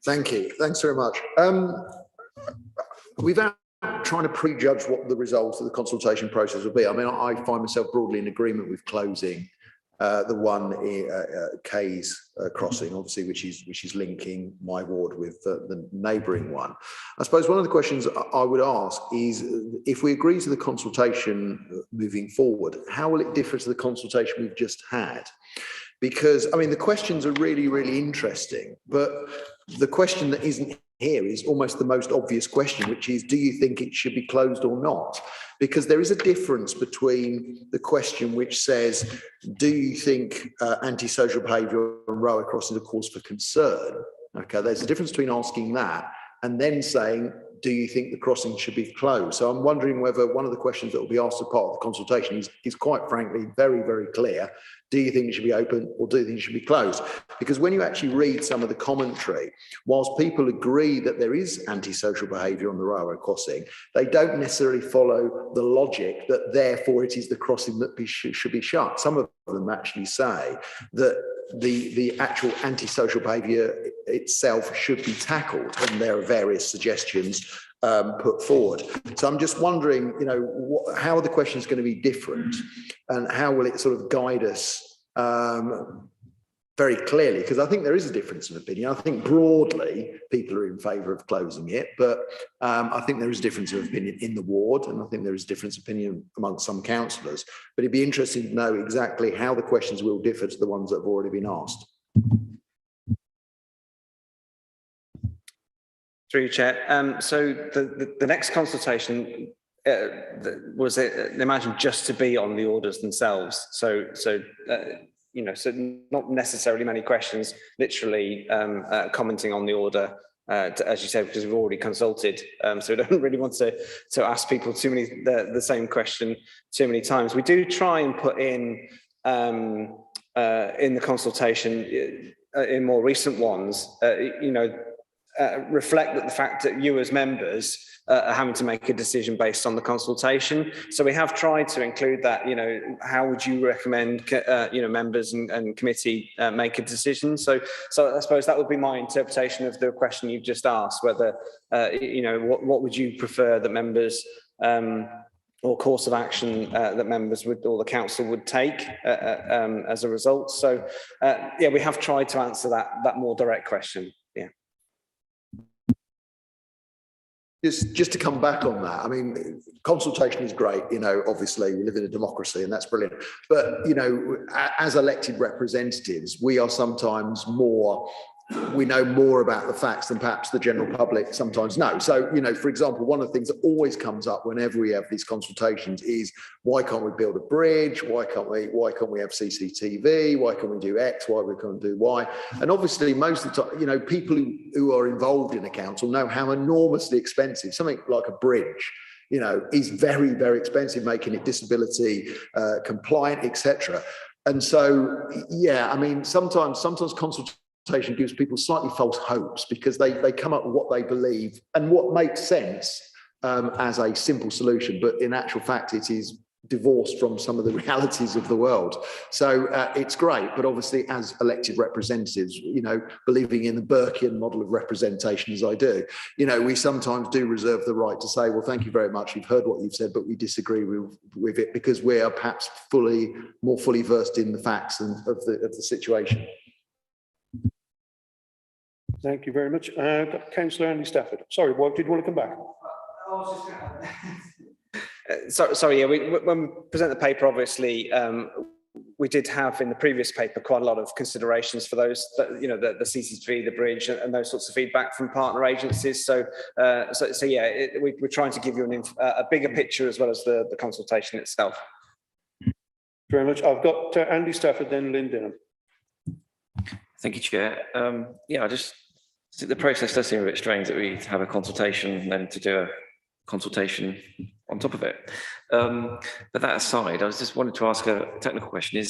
Thank you. Thanks very much. Without trying to prejudge what the results of the consultation process will be, I mean, I find myself broadly in agreement with closing the one K's crossing, obviously, which is linking my ward with the neighbouring one. I suppose one of the questions I would ask is, if we agree to the consultation moving forward, how will it differ to the consultation we've just had? Because, I mean, the questions are really, really interesting, but the question that isn't here is almost the most obvious question, which is, do you think it should be closed or not? Because there is a difference between the question which says, do you think antisocial behaviour on railway crossings is a cause for concern? Okay, there's a difference between asking that and then saying, do you think the crossing should be closed? So I'm wondering whether one of the questions that will be asked as part of the consultation is quite frankly very, very clear. Do you think it should be open or do you think it should be closed? Because when you actually read some of the commentary, whilst people agree that there is antisocial behaviour on the railway crossing, they don't necessarily follow the logic that therefore it is the crossing that should be shut. Some of them actually say that the actual antisocial behaviour itself should be tackled, and there are various suggestions put forward. So I'm just wondering, you know, how are the questions going to be different, and how will it sort of guide us very clearly? Because I think there is a difference of opinion. I think broadly people are in favour of closing it, but I think there is a difference of opinion in the ward, and I think there is a difference of opinion amongst some councillors. But it'd be interesting to know exactly how the questions will differ to the ones that have already been asked.
Through you, Chair. So the next consultation was imagined just to be on the orders themselves. So you know, so not necessarily many questions, literally commenting on the order, as you said, because we've already consulted. So we don't really want to ask people the same question too many times. We do try and put in the consultation in more recent ones, reflect that the fact that you as members are having to make a decision based on the consultation. So we have tried to include that, how would you recommend, members and committee make a decision? So I suppose that would be my interpretation of the question you've just asked, whether, what would you prefer that members, or course of action that members would, or the council would take as a result. So we have tried to answer that more direct question. Yeah.
Just to come back on that, I mean, consultation is great, obviously we live in a democracy and that's brilliant. But, as elected representatives, we are sometimes we know more about the facts than perhaps the general public sometimes know. So, for example, one of the things that always comes up whenever we have these consultations is, why can't we build a bridge? Why can't we have CCTV? Why can't we do X? Why we can't do Y? And obviously most of the time, people who are involved in a council know how enormously expensive something like a bridge, is very, very expensive, making it disability compliant, etc. And so, I mean, sometimes consultation gives people slightly false hopes because they come up with what they believe and what makes sense as a simple solution, but in actual fact it is divorced from some of the realities of the world. So it's great, but obviously as elected representatives, believing in the Burkean model of representation as I do, we sometimes do reserve the right to say, well, thank you very much, we've heard what you've said, but we disagree with it because we are perhaps more fully versed in the facts of the situation.
Thank you very much. Councillor Andy Stafford. Sorry, did you want to come back?
Sorry, when we present the paper, obviously, we did have in the previous paper quite a lot of considerations for those, the CCTV, the bridge, and those sorts of feedback from partner agencies. So we're trying to give you a bigger picture as well as the consultation itself.
Very much. I've got Andy Stafford, then Lynn Denham.
Thank you, Chair. The process does seem a bit strange that we have a consultation and then to do a consultation on top of it. But that aside, I was just wanted to ask a technical question: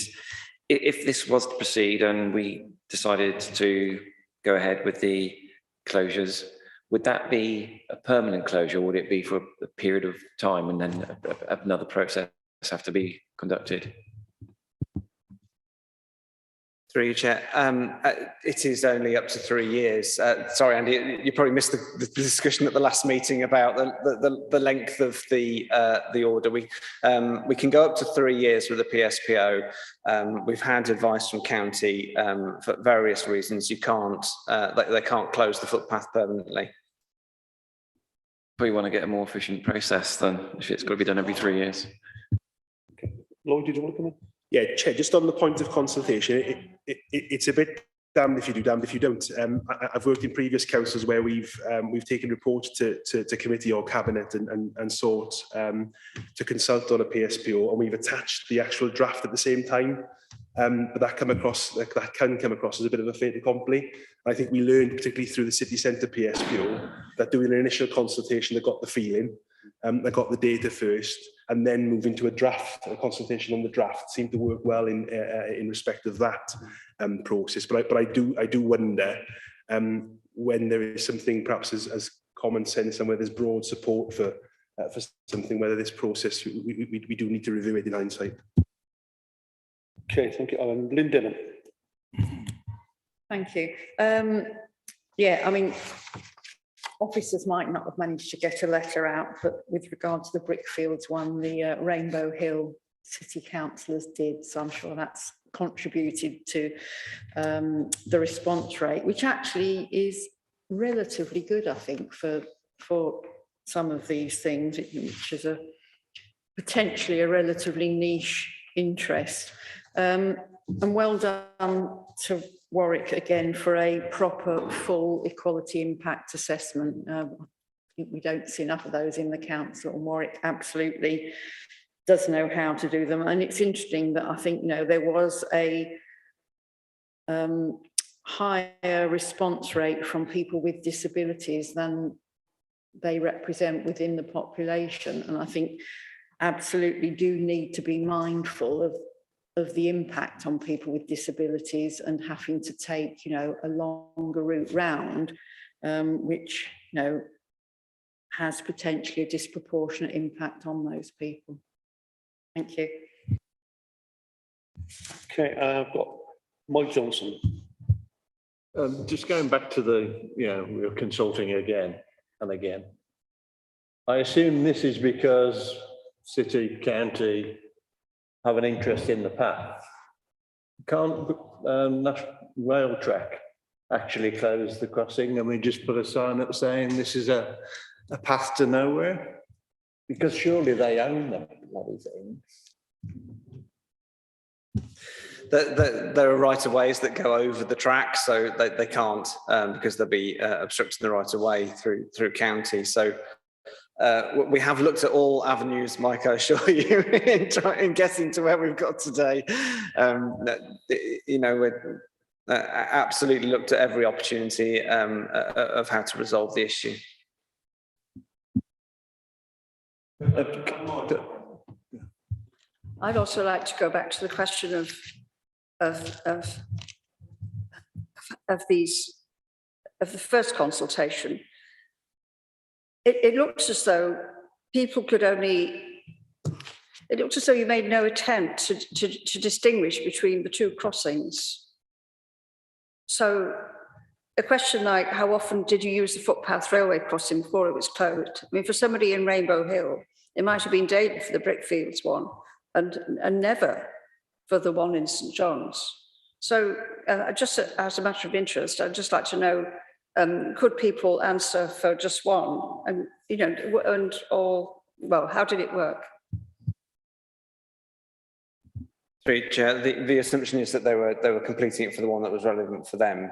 if this was to proceed and we decided to go ahead with the closures, would that be a permanent closure, or would it be for a period of time and then another process have to be conducted?
Through you, Chair. It is only up to 3 years. Sorry, Andy, you probably missed the discussion at the last meeting about the length of the order. We can go up to 3 years with the PSPO. We've had advice from county for various reasons. They can't close the footpath permanently.
We want to get a more efficient process than if it's got to be done every 3 years.
Okay. Lloyd, did you want to come in?
Yeah, Chair, just on the point of consultation, it's a bit damned if you do, damned if you don't. I've worked in previous councils where we've taken reports to committee or cabinet and sought to consult on a PSPO, and we've attached the actual draft at the same time. But that can come across as a bit of a fait accompli. I think we learned, particularly through the city centre PSPO, that doing an initial consultation that got the feeling, that got the data first, and then moving to a consultation on the draft seemed to work well in respect of that process. But I do wonder when there is something perhaps as common sense and where there's broad support for something, whether this process we do need to review it in hindsight.
Okay, thank you. Lynn Denham.
Thank you. I mean, officers might not have managed to get a letter out, but with regard to the Brickfields one, the Rainbow Hill city councillors did. So I'm sure that's contributed to the response rate, which actually is relatively good, I think, for some of these things, which is potentially a relatively niche interest. And well done to Warwick again for a proper full equality impact assessment. I think we don't see enough of those in the council, and Warwick absolutely does know how to do them. And it's interesting that I think there was a higher response rate from people with disabilities than they represent within the population, and I think absolutely do need to be mindful of of the impact on people with disabilities and having to take, you know, a longer route round, which, you know, has potentially a disproportionate impact on those people. Thank you.
Okay, I've got Mike Johnson.
Just going back to the, we're consulting again and again. I assume this is because city, county have an interest in the path. Can't National Rail Track actually close the crossing and we just put a sign up saying this is a path to nowhere? Because surely they own them bloody things.
There are right of ways that go over the track, so they can't because they'll be obstructing the right of way through county. So we have looked at all avenues, Mike, I assure you, in getting to where we've got today. We've absolutely looked at every opportunity of how to resolve the issue.
I'd also like to go back to the question of the first consultation. It looks as though people could only. It looks as though you made no attempt to distinguish between the two crossings. So a question like, how often did you use the footpath railway crossing before it was closed? I mean, for somebody in Rainbow Hill, it might have been daily for the Brickfields one and never for the one in St John's. So just as a matter of interest, I'd just like to know, could people answer for just one? And, how did it work?
Chair, the assumption is that they were completing it for the one that was relevant for them.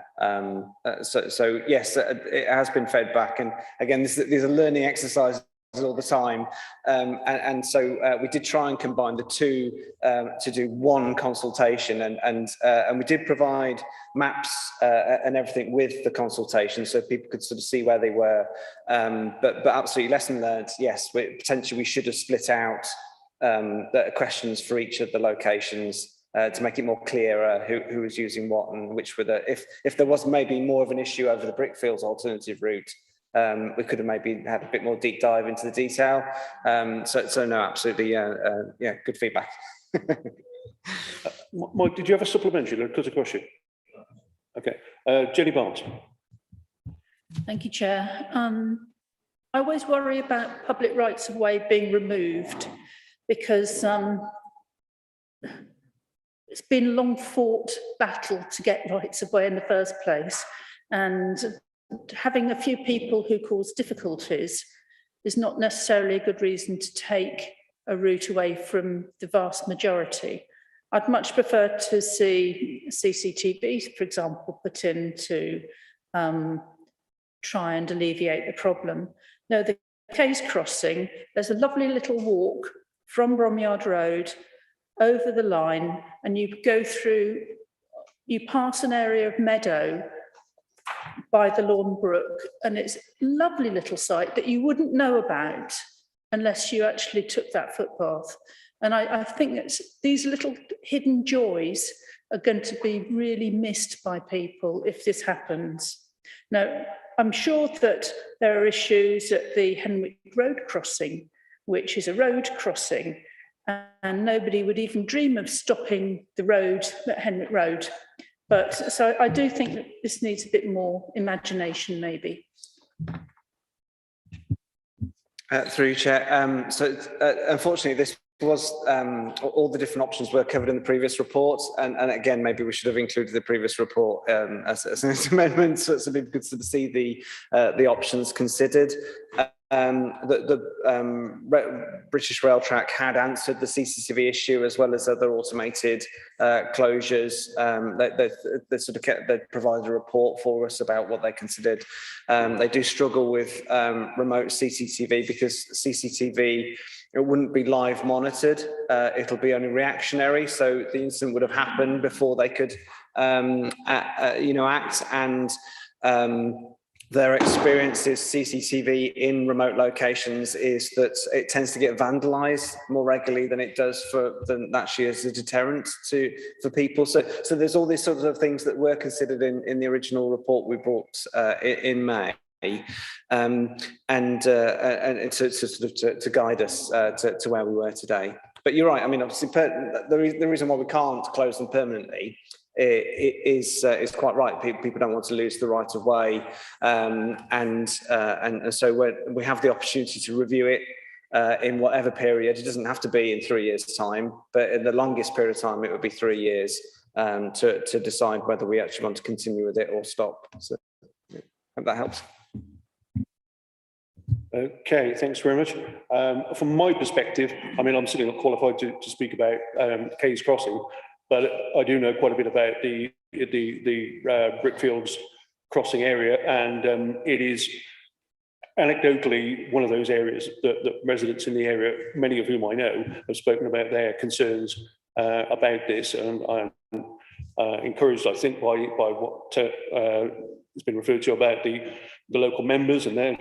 So yes, it has been fed back, and again, these are learning exercises all the time, and so we did try and combine the two to do one consultation, and we did provide maps and everything with the consultation, so people could sort of see where they were. But absolutely, lesson learned. Yes, potentially we should have split out the questions for each of the locations to make it more clearer who was using what and which were the. If there was maybe more of an issue over the Brickfields alternative route, we could have maybe had a bit more deep dive into the detail. So no, absolutely, yeah, good feedback.
Mike, did you have a supplementary? Because of question. Okay, Jenny Barnes.
Thank you, Chair. I always worry about public rights of way being removed because it's been a long fought battle to get rights of way in the first place, and having a few people who cause difficulties is not necessarily a good reason to take a route away from the vast majority. I'd much prefer to see CCTV, for example, put in to try and alleviate the problem. No, the Case crossing, there's a lovely little walk from Bromyard Road over the line, and you pass an area of meadow by the Lawn Brook, and it's a lovely little site that you wouldn't know about unless you actually took that footpath. And I think that these little hidden joys are going to be really missed by people if this happens. Now, I'm sure that there are issues at the Henwick Road crossing, which is a road crossing, and nobody would even dream of stopping the road at Henwick Road. But so I do think that this needs a bit more imagination, maybe.
Through Chair. Unfortunately, this was all the different options were covered in the previous report, and again, maybe we should have included the previous report as an amendment, so people could sort of see the options considered. British Rail Track had answered the CCTV issue as well as other automated closures. They provided a report for us about what they considered. They do struggle with remote CCTV because CCTV, it wouldn't be live monitored. It'll be only reactionary. So the incident would have happened before they could, act, and their experience is CCTV in remote locations is that it tends to get vandalised more regularly than it does than actually as a deterrent for people. So there's all these sorts of things that were considered in the original report we brought in May. And to guide us to where we were today. But you're right. I mean, obviously, the reason why we can't close them permanently is quite right. People don't want to lose the right of way, and so we have the opportunity to review it in whatever period. It doesn't have to be in 3 years' time, but in the longest period of time, it would be 3 years to decide whether we actually want to continue with it or stop. So, I hope that helps.
Okay, thanks very much. From my perspective, I mean, I'm certainly not qualified to speak about Cayes Crossing, but I do know quite a bit about the Brickfields Crossing area, and it is anecdotally one of those areas that residents in the area, many of whom I know, have spoken about their concerns about this, and I'm encouraged, I think, by what has been referred to about the local members and their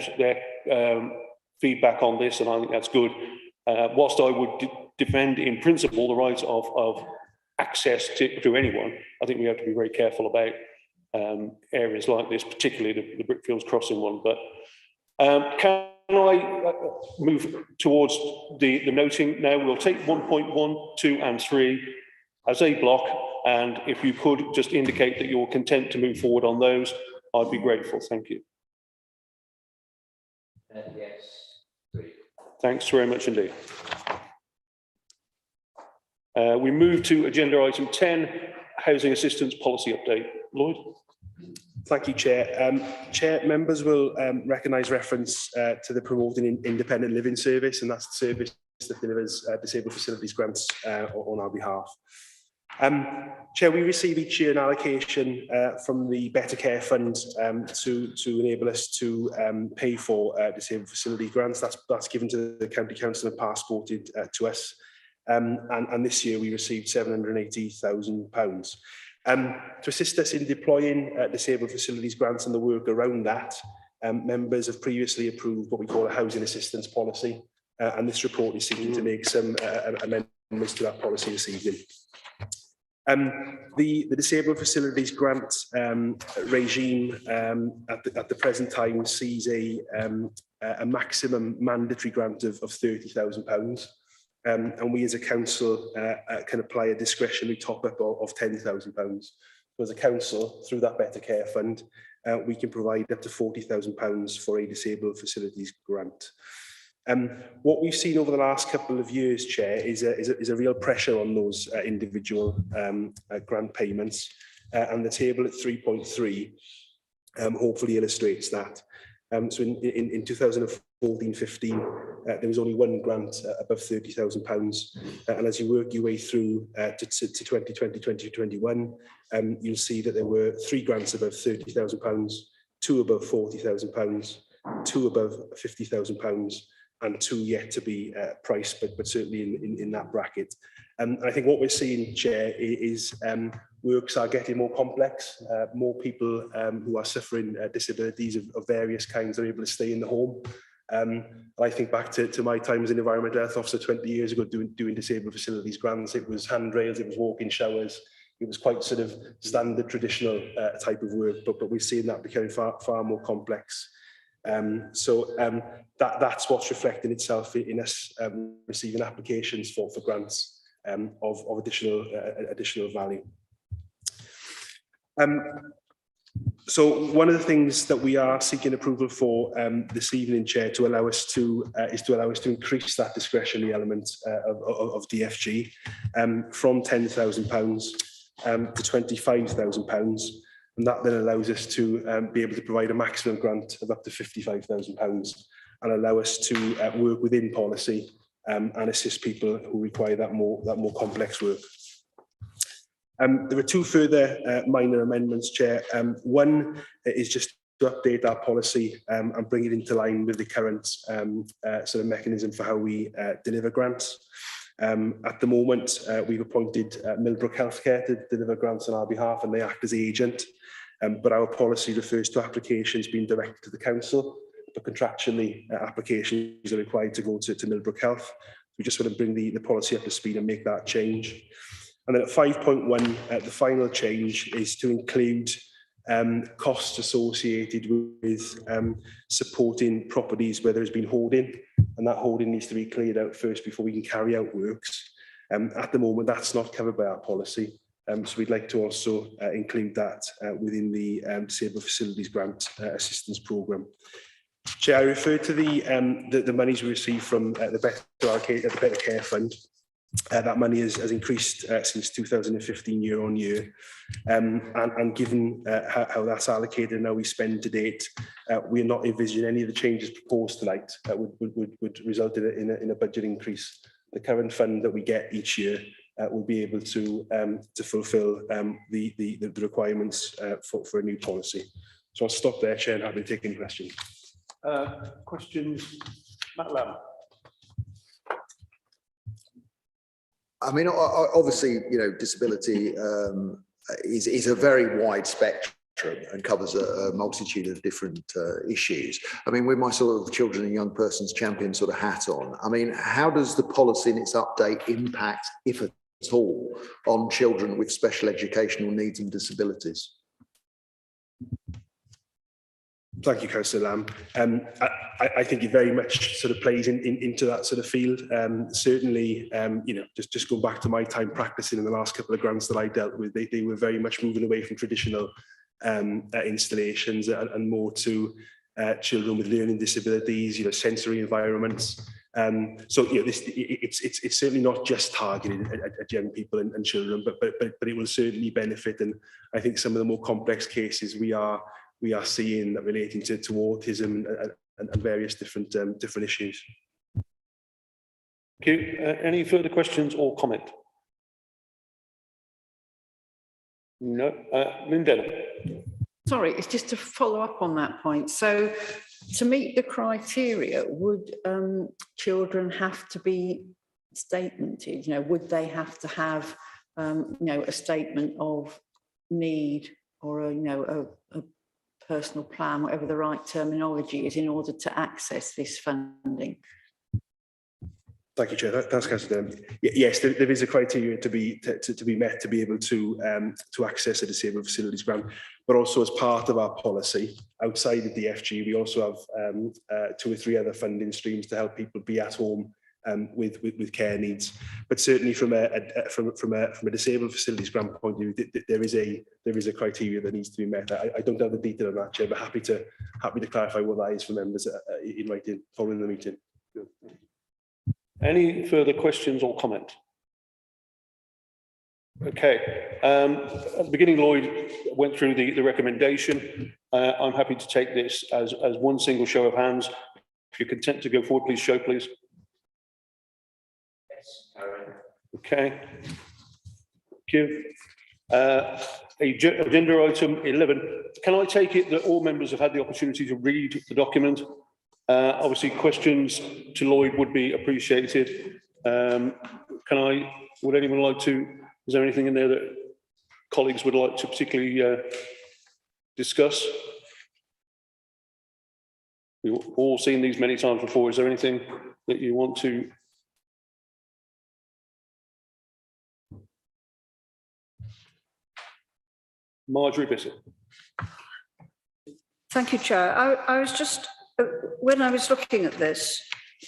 feedback on this, and I think that's good. Whilst I would defend in principle the right of access to anyone, I think we have to be very careful about areas like this, particularly the Brickfields Crossing one. But can I move towards the noting now? We'll take 1.1, 2 and 3 as a block, and if you could just indicate that you're content to move forward on those, I'd be grateful. Thank you.
Yes. 3.
Thanks very much indeed. We move to agenda item 10, housing assistance policy update. Lloyd.
Thank you, Chair. Chair, members will recognise reference to the Promoting Independent Living Service, and that's the service that delivers disabled facilities grants on our behalf. Chair, we receive each year an allocation from the Better Care Fund to enable us to pay for disabled facility grants. That's given to the County Council and passported to us. And this year we received £780,000. To assist us in deploying disabled facilities grants and the work around that, members have previously approved what we call a housing assistance policy, and this report is seeking to make some amendments to that policy this evening. The disabled facilities grant regime at the present time sees a maximum mandatory grant of £30,000. And we as a council can apply a discretionary top-up of £10,000. So as a council, through that Better Care Fund, we can provide up to £40,000 for a disabled facilities grant. What we've seen over the last couple of years, Chair, is a real pressure on those individual grant payments, and the table at 3.3 hopefully illustrates that. So in 2014-15, there was only one grant above £30,000, and as you work your way through to 2020-2021, you'll see that there were 3 grants above £30,000, 2 above £40,000, 2 above £50,000, and 2 yet to be priced, but certainly in that bracket. I think what we're seeing, Chair, is works are getting more complex. More people who are suffering disabilities of various kinds are able to stay in the home. I think back to my time as an environmental health officer 20 years ago doing disabled facilities grants. It was handrails, it was walk-in showers. It was quite sort of standard, traditional type of work, but we're seeing that becoming far more complex. That's what's reflecting itself in us receiving applications for grants of additional value. So one of the things that we are seeking approval for this evening, Chair, to allow us to increase that discretionary element of DFG from £10,000 to £25,000. And that then allows us to be able to provide a maximum grant of up to £55,000 and allow us to work within policy and assist people who require that more complex work. There are 2 further minor amendments, Chair. One is just to update our policy and bring it into line with the current sort of mechanism for how we deliver grants. At the moment, we've appointed Millbrook Healthcare to deliver grants on our behalf, and they act as agent. but our policy refers to applications being directed to the council, but contractually applications are required to go to Millbrook Health. We just want to bring the policy up to speed and make that change. And then at 5.1, the final change is to include costs associated with supporting properties where there's been hoarding, and that hoarding needs to be cleared out first before we can carry out works. At the moment, that's not covered by our policy, so we'd like to also include that within the Disabled Facilities Grant Assistance Programme. Chair, I referred to the monies we received from the Better Care Fund. That money has increased since 2015 year on year, and given how that's allocated and how we spend to date, we're not envisaging any of the changes proposed tonight that would result in a budget increase. The current fund that we get each year will be able to fulfil the requirements for a new policy. So I'll stop there, Chair, and happy to take any questions.
Questions, Matt Lamb?
I mean, obviously, you know, disability is a very wide spectrum and covers a multitude of different issues. I mean, with my sort of children and young persons champion sort of hat on, I mean, how does the policy in its update impact, if at all, on children with special educational needs and disabilities?
Thank you, Councillor Lamb. I think it very much sort of plays into that sort of field. Certainly, you know, just go back to my time practicing in the last couple of grants that I dealt with, they were very much moving away from traditional installations and more to children with learning disabilities, you know, sensory environments. So, you know, it's certainly not just targeted at young people and children, but it will certainly benefit. And I think some of the more complex cases we are seeing that relating to autism and various different issues.
Thank you. Any further questions or comment? No. Linda.
Sorry, it's just to follow up on that point. So to meet the criteria, would children have to be statemented? You know, would they have to have, you know, a statement of need or a, you know, a personal plan, whatever the right terminology is, in order to access this funding?
Thank you, Chair. Thanks, Councillor. Yes, there is a criteria to be met to be able to access a disabled facilities grant, but also as part of our policy outside of the FG, we also have 2 or 3 other funding streams to help people be at home with care needs. But certainly from a disabled facilities grant point of view, there is a criteria that needs to be met. I don't have the detail on that, Chair, but happy to clarify what that is for members in writing following the meeting.
Any further questions or comment? Okay. At the beginning, Lloyd went through the recommendation. I'm happy to take this as one single show of hands. If you're content to go forward, please show, please. Okay. Thank you. Agenda item 11. Can I take it that all members have had the opportunity to read the document? Obviously, questions to Lloyd would be appreciated. Would anyone like to, is there anything in there that colleagues would like to particularly discuss? We've all seen these many times before. Is there anything that you want to? Marjorie Bissett.
Thank you, Chair. I was just, when I was looking at this,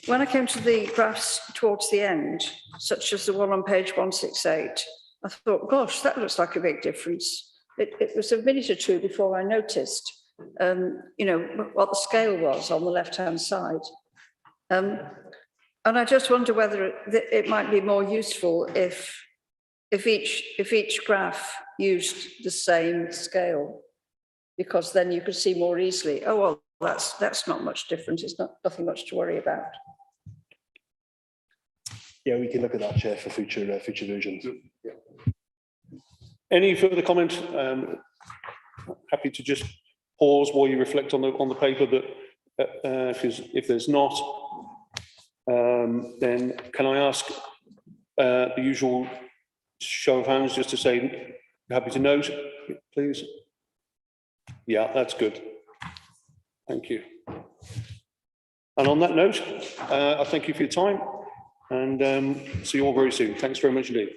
when I came to the graphs towards the end, such as the one on page 168, I thought, gosh, that looks like a big difference. It was a minute or two before I noticed, you know, what the scale was on the left-hand side. And I just wonder whether it might be more useful if each graph used the same scale, because then you could see more easily, oh, well, that's not much different. It's nothing much to worry about.
Yeah, we can look at that, Chair, for future versions. Yeah.
Any further comment? Happy to just pause while you reflect on the paper. That if there's not, then can I ask the usual show of hands just to say happy to note, please? Yeah, that's good. Thank you. And on that note, I thank you for your time and see you all very soon. Thanks very much indeed.